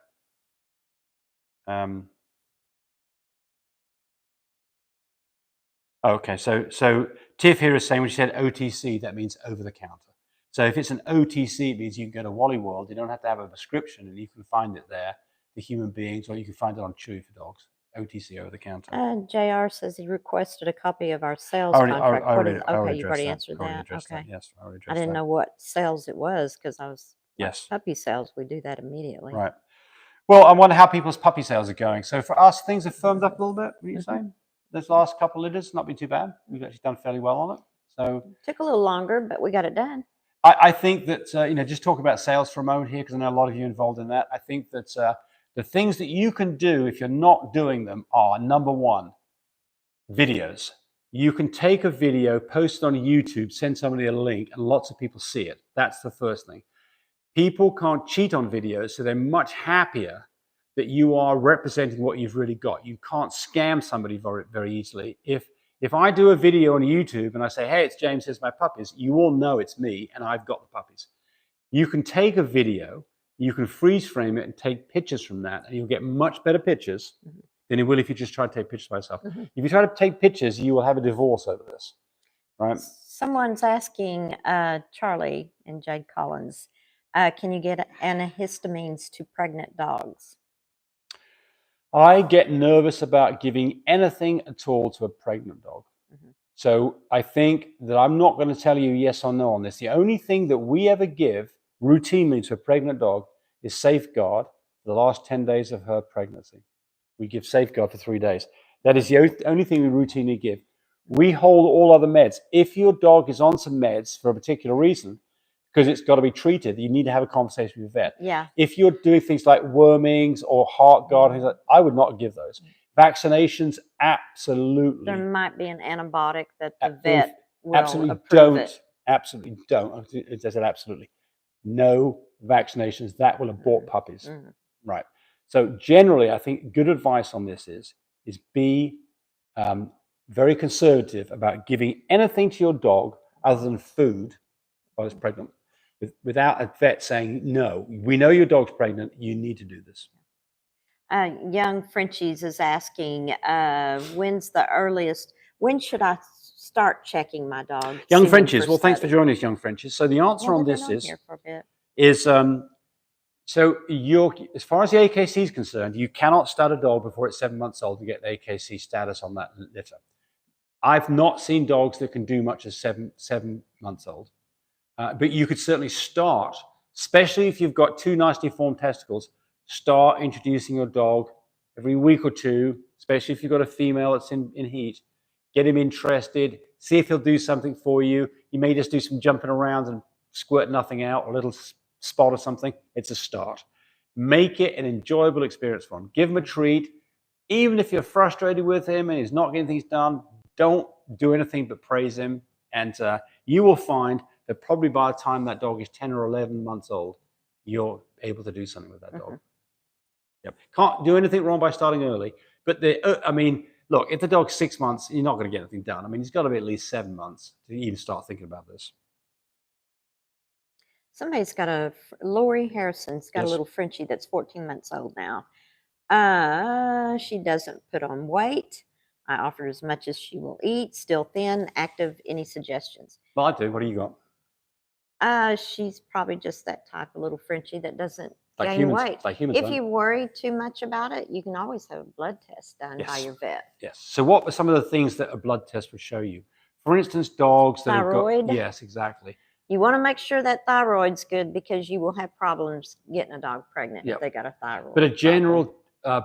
Okay, so Tiff here is saying when she said OTC, that means over the counter. So if it's an OTC, it means you can go to Wally World. You don't have to have a prescription, and you can find it there for human beings, or you can find it on Chewy for dogs. OTC, over the counter. JR says he requested a copy of our sales contract. Okay, you've already answered that. Okay. Yes, I already addressed that. I didn't know what sales it was because I was yes puppy sales. We do that immediately. Right. Well, I wonder how people's puppy sales are going. So for us, things have firmed up a little bit. What are you saying? This last couple of litters, not been too bad. We've actually done fairly well on it. So took a little longer, but we got it done. I think that just talk about sales for a moment here because I know a lot of you involved in that. I think that the things that you can do if you're not doing them are, number one, videos. You can take a video, post it on YouTube, send somebody a link, and lots of people see it. That's the first thing. People can't cheat on videos, so they're much happier that you are representing what you've really got. You can't scam somebody very, very easily. If I do a video on YouTube and I say, hey, it's James, here's my puppies, you all know it's me and I've got the puppies. You can take a video, you can freeze frame it and take pictures from that, and you'll get much better pictures than you will if you just try to take pictures by yourself. If you try to take pictures, you will have a divorce over this, right? Someone's asking Charlie and Jade Collins, can you get antihistamines to pregnant dogs? I get nervous about giving anything at all to a pregnant dog. So I think that I'm not going to tell you yes or no on this. The only thing that we ever give routinely to a pregnant dog is Safeguard for the last 10 days of her pregnancy. We give Safeguard for 3 days. That is the only thing we routinely give. We hold all other meds. If your dog is on some meds for a particular reason, because it's got to be treated, you need to have a conversation with your vet. Yeah. If you're doing things like wormings or heart guard, I would not give those. Vaccinations, absolutely. There might be an antibiotic that the vet will absolutely approve don't. it. Absolutely don't. It says it absolutely. No vaccinations. That will abort puppies. Right. So generally, I think good advice on this is be very conservative about giving anything to your dog other than food while it's pregnant, without a vet saying, no, we know your dog's pregnant, you need to do this. Young Frenchies is asking, when's the earliest? When should I start checking my dog? Young semen Frenchies. for Well, thanks for study? joining us, Young Frenchies. So the answer Yeah, on they've this been on here for a bit. is so as far as the AKC is concerned, you cannot start a dog before it's 7 months old to get the AKC status on that litter. I've not seen dogs that can do much as seven months old, but you could certainly start, especially if you've got two nicely formed testicles. Start introducing your dog every week or two, especially if you've got a female that's in heat. Get him interested. See if he'll do something for you. You may just do some jumping around and squirt nothing out, or a little spot or something. It's a start. Make it an enjoyable experience for him. Give him a treat. Even if you're frustrated with him and he's not getting things done, don't do anything but praise him. And you will find that probably by the time that dog is 10 or 11 months old, you're able to do something with that dog. Yep. Can't do anything wrong by starting early. But look, if the dog's 6 months, you're not going to get anything done. I mean, he's got to be at least 7 months to even start thinking about this. Somebody's got Lori Harrison's got Yes. a little Frenchie that's 14 months old now. She doesn't put on weight. I offer as much as she will eat. Still thin, active. Any suggestions? Well, I do. What do you got? She's probably just that type of little Frenchie that doesn't Like gain humans, weight. like humans. If you worry too much about it, you can always have a blood test done by Yes. your vet. Yes. So what were some of the things that a blood test would show you? For instance, dogs that Thyroid. have got... Yes, exactly. You want to make sure that thyroid's good because you will have problems getting a dog pregnant Yep. if they got a thyroid. But a problem. general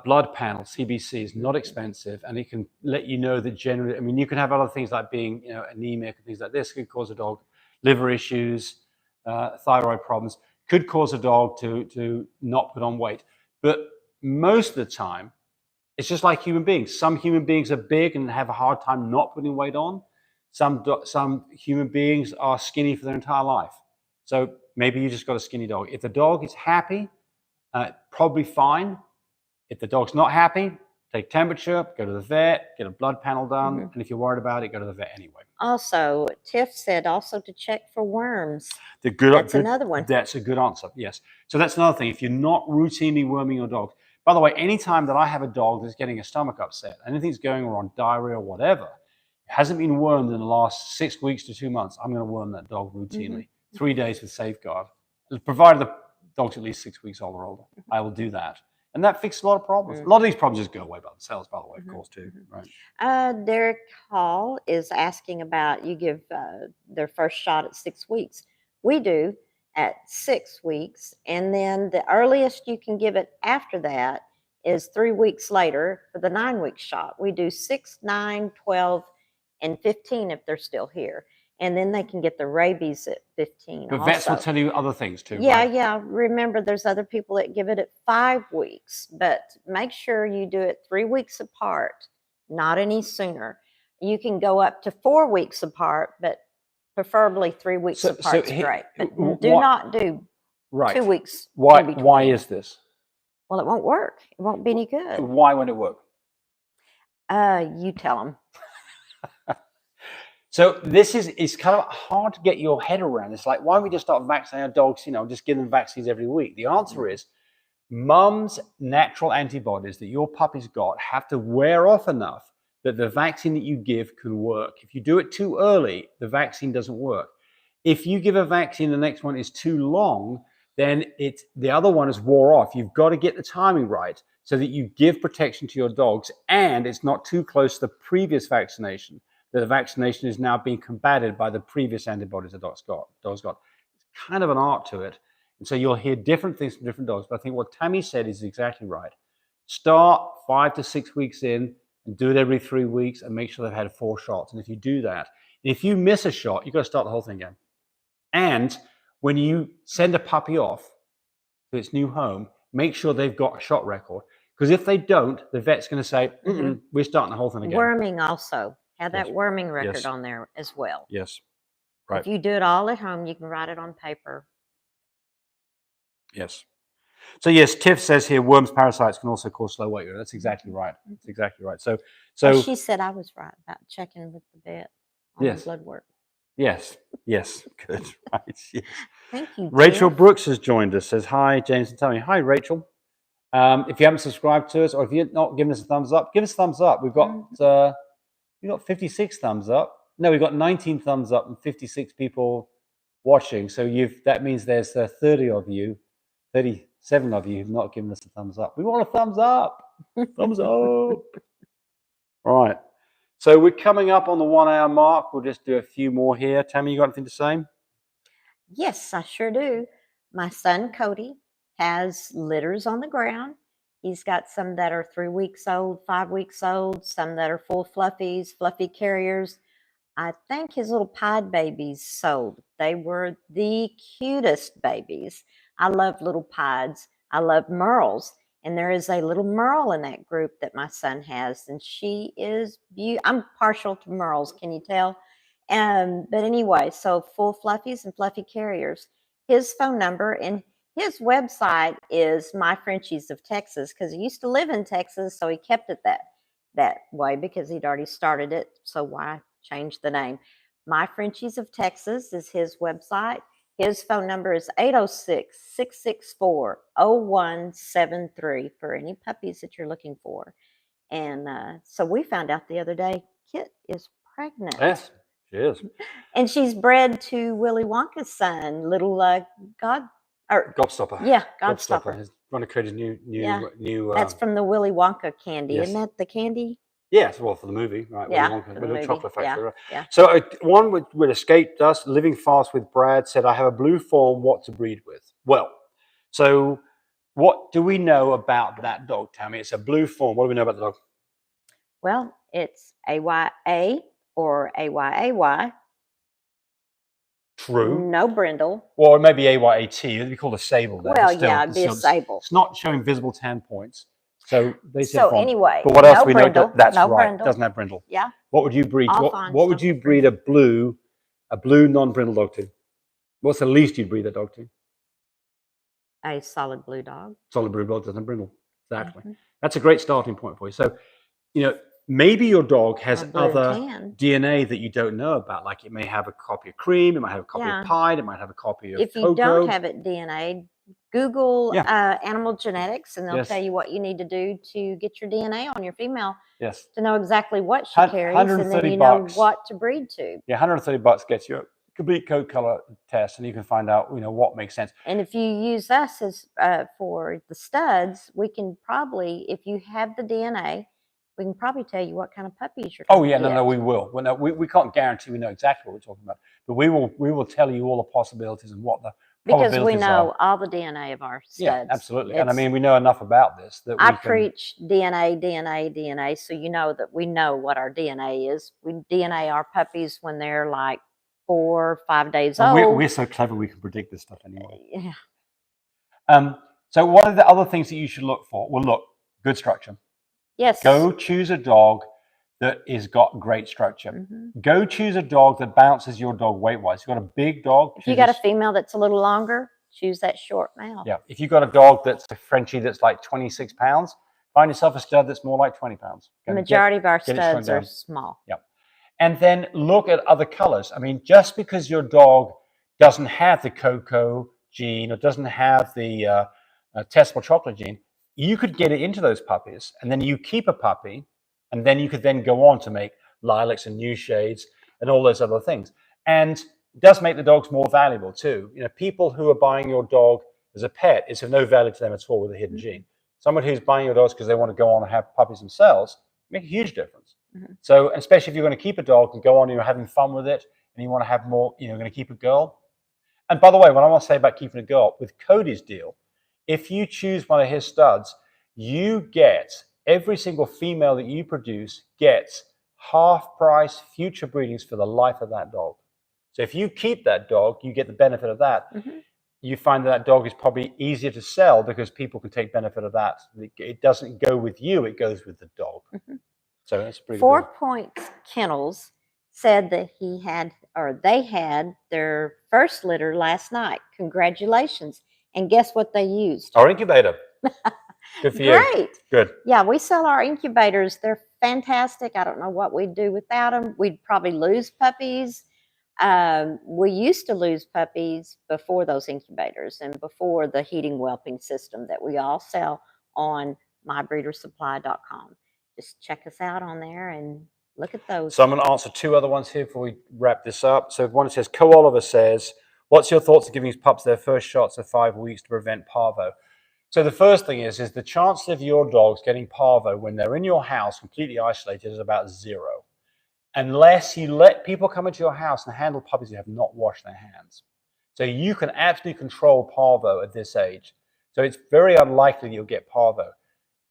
blood panel, CBC, is not expensive, and it can let you know that generally... I mean, you can have other things like being anemic and things like this. Could cause a dog liver issues, thyroid problems. Could cause a dog to not put on weight. But most of the time, it's just like human beings. Some human beings are big and have a hard time not putting weight on. Some human beings are skinny for their entire life. So maybe you just got a skinny dog. If the dog is happy, probably fine. If the dog's not happy, take temperature, go to the vet, get a blood panel done. And if you're worried about it, go to the vet anyway. Also, Tiff said also to check for worms. That's another one. That's a good answer, yes. So that's another thing. If you're not routinely worming your dog, by the way, anytime that I have a dog that's getting a stomach upset, anything's going on, diarrhea or whatever, hasn't been wormed in the last 6 weeks to 2 months, I'm going to worm that dog routinely. 3 days with safeguard. Provided the dog's at least 6 weeks old or older, I will do that. And that fixes a lot of problems. A lot of these problems just go away by themselves, by the way, of course, too. Right. Derek Hall is asking about you give their first shot at 6 weeks. We do at 6 weeks. And then the earliest you can give it after that is 3 weeks later for the 9-week shot. We do 6, 9, 12, and 15 if they're still here. And then they can get the rabies at 15. But vets will tell you other things too. Yeah, right? yeah. Remember, there's other people that give it at 5 weeks, but make sure you do it 3 weeks apart, not any sooner. You can go up to 4 weeks apart, but preferably 3 weeks apart is great. But do not do 2 weeks. Why is this? Well, it won't work. It won't be any good. Why won't it work? You tell them. So it's kind of hard to get your head around. It's like, why don't we just start vaccinating our dogs, just give them vaccines every week? The answer is mum's natural antibodies that your puppy's got have to wear off enough that the vaccine that you give can work. If you do it too early, the vaccine doesn't work. If you give a vaccine, the next one is too long, then the other one is wore off. You've got to get the timing right so that you give protection to your dogs and it's not too close to the previous vaccination. That the vaccination is now being combated by the previous antibodies the dog's got. It's kind of an art to it. And so you'll hear different things from different dogs. But I think what Tammy said is exactly right. Start 5 to 6 weeks in and do it every 3 weeks and make sure they've had 4 shots. And if you do that, if you miss a shot, you've got to start the whole thing again. And when you send a puppy off to its new home, make sure they've got a shot record. Because if they don't, the vet's going to say, we're starting the whole thing again. Worming also. Have that worming record on there as well. Yes. Right. If you do it all at home, you can write it on paper. Yes. So yes, Tiff says here, worms, parasites can also cause slow weight. That's exactly right. That's exactly right. So she said I was right about checking with the vet on the blood work. Yes. Good. Right. Yes. Thank you. Rachel Tiff. Brooks has joined us. Says hi, James and Tammy. Hi, Rachel. If you haven't subscribed to us, or if you're not giving us a thumbs up, give us a thumbs up. We've got 56 thumbs up. No, we've got 19 thumbs up and 56 people watching. So that means there's 30 of you, 37 of you who've not given us a thumbs up. We want a thumbs up. Thumbs up. All right. So we're coming up on the 1 hour mark. We'll just do a few more here. Tammy, you got anything to say? Yes, I sure do. My son, Cody, has litters on the ground. He's got some that are 3 weeks old, 5 weeks old, some that are full fluffies, fluffy carriers. I think his little pied babies sold. They were the cutest babies. I love little pieds. I love merles. And there is a little merle in that group that my son has. And she is beautiful. I'm partial to merles, can you tell? But anyway, so full fluffies and fluffy carriers. His phone number and his website is My Frenchies of Texas, because he used to live in Texas, so he kept it that way because he'd already started it. So why change the name? My Frenchies of Texas is his website. His phone number is 806-664-0173 for any puppies that you're looking for. And so we found out the other day, Kit is pregnant. Yes, she is. And she's bred to Willy Wonka's son, little Gobstopper. Yeah, Gobstopper. He's trying to create a new. That's from the Willy Wonka candy. Yes. Isn't that the candy? Yes, well, for the movie, right? Yeah, Willy Wonka, for the Little movie. Chocolate Factory, right? Yeah. So one with Escape Dust, Living Fast with Brad said, I have a blue form, what to breed with? Well, so what do we know about that dog, Tammy? It's a blue form. What do we know about the dog? Well, it's AYA or AYAY. True. No brindle. Or it may be AYAT. It'd be called a sable. There. Well, yeah, it'd be a sable. It's not showing visible tan points. So they said So form. anyway, But what else no we brindle, know? That's no right. brindle. Doesn't have brindle. Yeah. What would you breed? All What fine, would stuff you with breed a blue non-brindle dog to? What's the least you'd breed a dog to? A solid blue dog. Solid blue dog doesn't have brindle. Exactly. Mhm. That's a great starting point for you. So, maybe your dog has A blue other tan. DNA that you don't know about. Like it may have a copy of cream, it might have a copy Yeah. of pied, it might have a copy of If you cocoa. don't have it DNA, Google Yeah. Animal genetics, and they'll Yes. tell you what you need to do to get your DNA on your female Yes. to know exactly what she carries, and then $130 you know what to breed to. Yeah, $130 gets you a complete coat color test, and you can find out, what makes sense. And if you use us as for the studs, we can probably, if you have the DNA, we can probably tell you what kind of puppies you're Oh going yeah, to get. no, we will. Well, no, we can't guarantee we know exactly what we're talking about, but we will tell you all the possibilities and what the Because probabilities we know are. all the DNA of our studs. Yeah, absolutely. And I mean, we know enough about this that I we can. preach DNA, so you know that we know what our DNA is. We DNA our puppies when they're like 4 or 5 days old. We're so clever, we can predict this stuff anyway. Yeah. So what are the other things that you should look for? Well, look, good structure. Yes. Go choose a dog that has got great structure. Mhm. Go choose a dog that bounces your dog weight-wise. You've got a big dog. If you got a female that's a little longer, choose that short male. Yeah. If you've got a dog that's a Frenchie that's like 26 pounds, find yourself a stud that's more like 20 pounds. The majority of our get it shrunk studs are down. small. Yeah. And then look at other colors. I mean, just because your dog doesn't have the cocoa gene or doesn't have the testable chocolate gene, you could get it into those puppies, and then you keep a puppy, and then you could then go on to make lilacs and new shades and all those other things. And it does make the dogs more valuable too. People who are buying your dog as a pet, it's of no value to them at all with a hidden gene. Someone who's buying your dogs because they want to go on and have puppies themselves, make a huge difference. Mhm. So, especially if you're going to keep a dog and go on, you're having fun with it, and you want to have more, going to keep a girl. And by the way, what I want to say about keeping a girl, with Cody's deal, if you choose one of his studs, you get every single female that you produce gets half price future breedings for the life of that dog. So if you keep that dog, you get the benefit of that. Mhm. You find that dog is probably easier to sell because people can take benefit of that. It doesn't go with you, it goes with the dog. Mhm. So that's pretty 4 good. Points Kennels said that they had their first litter last night. Congratulations. And guess what they used? Our incubator. Good for you. Great. Good. Yeah, we sell our incubators. They're fantastic. I don't know what we'd do without them. We'd probably lose puppies. We used to lose puppies before those incubators and before the heating whelping system that we all sell on mybreedersupply.com. Just check us out on there and look at those. So I'm going to answer 2 other ones here before we wrap this up. So one says, Co-Oliver says, what's your thoughts on giving pups their first shots at 5 weeks to prevent parvo? So the first thing is the chance of your dogs getting parvo when they're in your house completely isolated is about 0. Unless you let people come into your house and handle puppies who have not washed their hands. So you can absolutely control parvo at this age. So it's very unlikely you'll get parvo.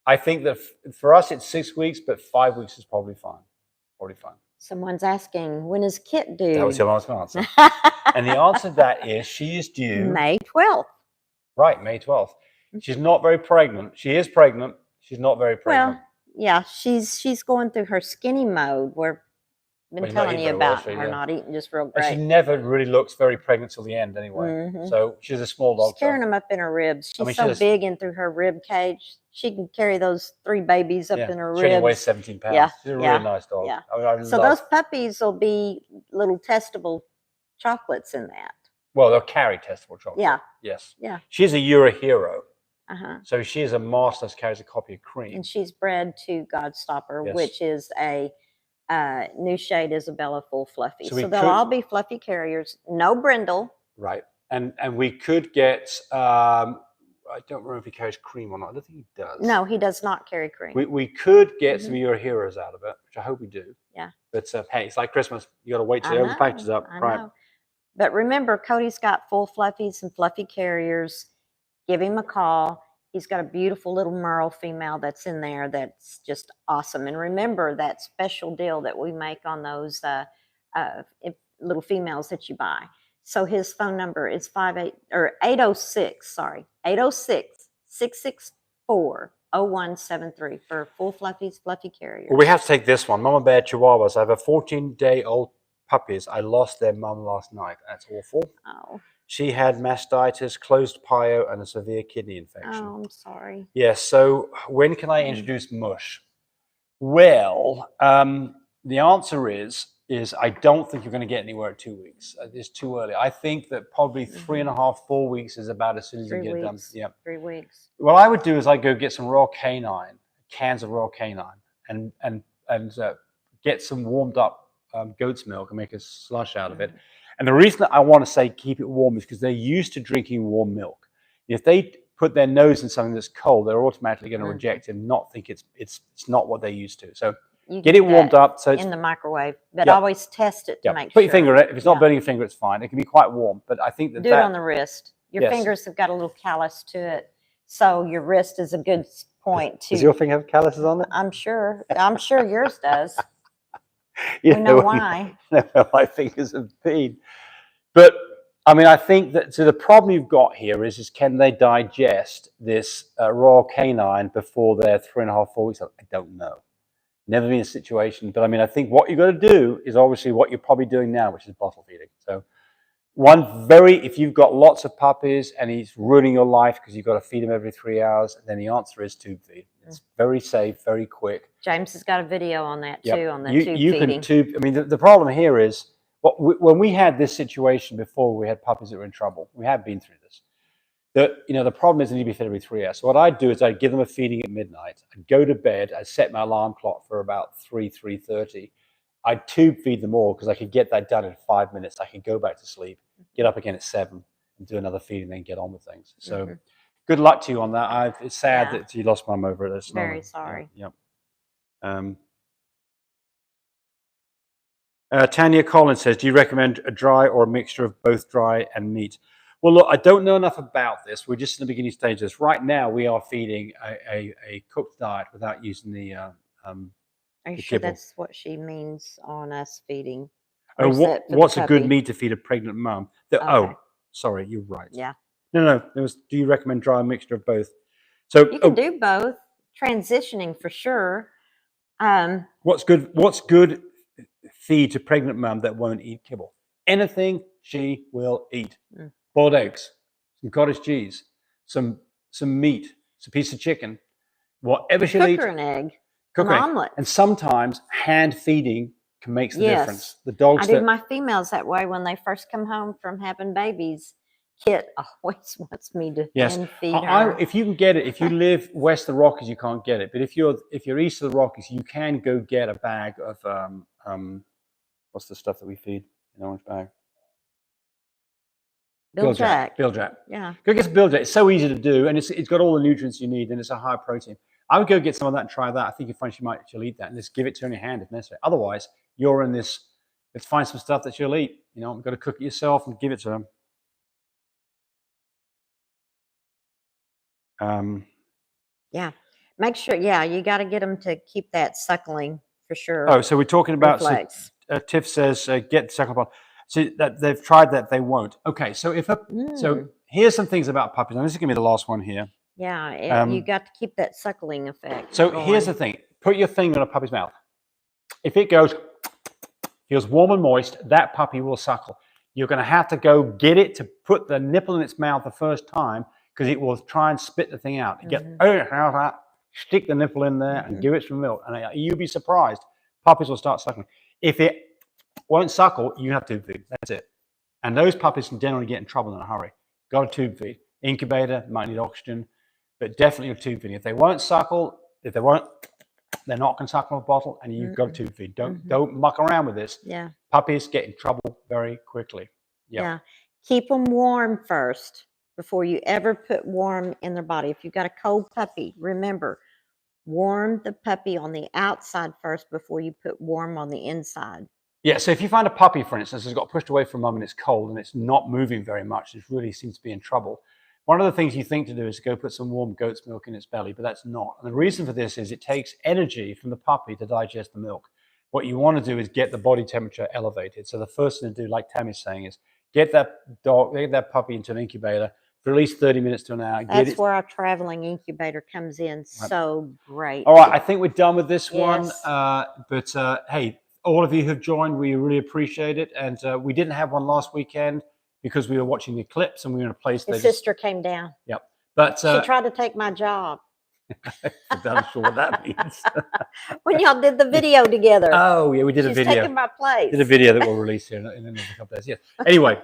I think that for us it's 6 weeks, but 5 weeks is probably fine. Probably fine. Someone's asking, when is Kit due? That was what I was going to answer. And the answer to that is she is due May 12th. Right, May 12th. She's not very pregnant. She is pregnant. She's not very pregnant. Well, yeah, she's going through her skinny mode. Been Well, you're not telling eating you very well, about so, her yeah. not eating just real And she great. never really looks very pregnant till the end anyway. Mhm. So she's a small dog. She's carrying them up in her ribs. She's I mean, so she's- big in through her rib cage. She can carry those 3 babies up in her She only weighs ribs. 17 pounds. Yeah, She's a yeah, really nice dog. yeah. I mean, So those puppies will be little testable chocolates in that. Well, they'll carry testable chocolate. Yeah. Yes. Yeah. She's a Euro hero. Uh-huh. So she is a master that carries a copy of cream. And she's bred to Godstopper, Yes. which is a new shade Isabella full fluffy. So So, we they'll could- all be fluffy carriers. No brindle. Right. And we could get, I don't remember if he carries cream or not. I don't think he does. No, he does not carry cream. We could get some Euro heroes out of it, which I hope we do. Yeah. But hey, it's like Christmas. You got to wait till I the know, open packages up. I Right. know. But remember, Cody's got full fluffies and fluffy carriers. Give him a call. He's got a beautiful little Merle female that's in there that's just awesome. And remember that special deal that we make on those little females that you buy. So his phone number is 806-664-0173 for full fluffies, fluffy carriers. Well, we have to take this one. Mama Bear Chihuahuas. I have a 14-day-old puppies. I lost their mum last night. That's awful. Oh, She had mastitis, closed pyo, and a severe kidney infection. oh, I'm sorry. Yes. So when can I introduce mush? Well, the answer is I don't think you're going to get anywhere at 2 weeks. It's too early. I think that probably 3.5, 4 weeks is about as soon as you 3 get it done. weeks. Yeah. 3 weeks. What I would do is I'd go get some raw canine, cans of raw canine, and get some warmed up goat's milk and make a slush out of it. And the reason that I want to say keep it warm is because they're used to drinking warm milk. If they put their nose in something that's cold, they're automatically going to reject it and not think it's not what they're used to. So You get do it warmed that up. So it's, in the microwave, but Yeah. always test it to make put sure. your finger in it. If it's not Yeah. burning your finger, it's fine. It can be quite warm, but I think that Do it on the wrist. Your Yes. fingers have got a little callus to it, so your wrist is a good point to. Does your thing have calluses on it? I'm sure yours does. You We know what why. my fingers have been. But I mean, I think that the problem you've got here is can they digest this raw canine before they're 3.5, 4 weeks old? I don't know. Never been in a situation, but I mean, I think what you've got to do is obviously what you're probably doing now, which is bottle feeding. So if you've got lots of puppies and he's ruining your life because you've got to feed him every 3 hours, then the answer is tube feed. It's very safe, very quick. James has got a video on that too, Yep. on the you feeding. can tube. I mean, the problem here is when we had this situation before, we had puppies that were in trouble. We have been through this. The problem is they need to be fed every 3 hours. So what I'd do is I'd give them a feeding at midnight. I'd go to bed. I'd set my alarm clock for about 3:30. I'd tube feed them all because I could get that done in 5 minutes. I could go back to sleep, get up again at 7, and do another feeding, then get on with things. So good luck to you on that. It's sad that you lost mum over it. Very sorry. Yep. Tanya Collins says, do you recommend a dry or a mixture of both dry and meat? Well, look, I don't know enough about this. We're just in the beginning stages. Right now, we are feeding a cooked diet without using the Are you the sure kibble. that's what she means on us feeding? Oh, Or is that for the what's a good puppy? meat to feed a pregnant mum? Okay. Oh, sorry, you're right. Yeah. No. It was, do you recommend dry or mixture of both? So You can do both. Transitioning for sure. what's good feed to pregnant mum that won't eat kibble? Anything she will eat. Boiled eggs, some cottage cheese, some meat, some piece of chicken, whatever she'll Cook eat. her an egg. Cook an her egg. omelet. And sometimes hand feeding makes the Yes. difference. The dogs I do that my females that way when they first come home from having babies. Kit always wants me to Yes, hand feed her. if you can get it, if you live west of the Rockies, you can't get it. But if you're east of the Rockies, you can go get a bag of what's the stuff that we feed in orange bag? Biljack. Biljack. Yeah. Go get some Biljack. It's so easy to do, and it's got all the nutrients you need, and it's a high protein. I would go get some of that and try that. I think you find she'll eat that, and just give it to her in your hand if necessary. Otherwise, you're in this. Let's find some stuff that she'll eat. You know, you've got to cook it yourself and give it to her. Yeah. Make sure. Yeah, you got to get them to keep that suckling for sure. Oh, so we're talking about. Reflex. So, Tiff says get suckle bottle. So that they've tried that, they won't. Okay, so so here's some things about puppies. And this is gonna be the last one here. Yeah, you got to keep that suckling effect. So going. here's the thing: put your finger on a puppy's mouth. If it goes, feels warm and moist, that puppy will suckle. You're gonna have to go get it to put the nipple in its mouth the first time because it will try and spit the thing out. Stick the nipple in there and give it some milk, and you'll be surprised. Puppies will start suckling. If it won't suckle, you have tube feed. That's it. And those puppies can generally get in trouble in a hurry. Got a tube feed. Incubator, might need oxygen, but definitely a tube feed. If they won't suckle, they're not going to suckle a bottle, and you've got a tube feed. Don't muck around with this. Yeah. Puppies get in trouble very quickly. Yep. Yeah. Keep them warm first before you ever put warm in their body. If you've got a cold puppy, remember, warm the puppy on the outside first before you put warm on the inside. Yeah, so if you find a puppy, for instance, has got pushed away from mum and it's cold and it's not moving very much, it really seems to be in trouble. One of the things you think to do is to go put some warm goat's milk in its belly, but that's not. And the reason for this is it takes energy from the puppy to digest the milk. What you want to do is get the body temperature elevated. So the first thing to do, like Tammy's saying, is get that puppy into an incubator for at least 30 minutes to an hour. That's where our traveling incubator comes in so great. All right, I think we're done with this one. Yes. But hey, all of you who've joined, we really appreciate it. And we didn't have one last weekend because we were watching the eclipse and we were in a place. His sister came down. Yep. But she tried to take my job. I'm not sure what that means. When y'all did the video together. Oh, yeah, we did a video. She's taking my place. Did a video that we'll release here in another couple of days. Yeah. Anyway,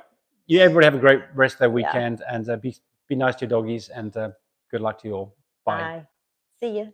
everybody have a great rest of their weekend and be nice to your doggies and good luck to you all. Bye. See you.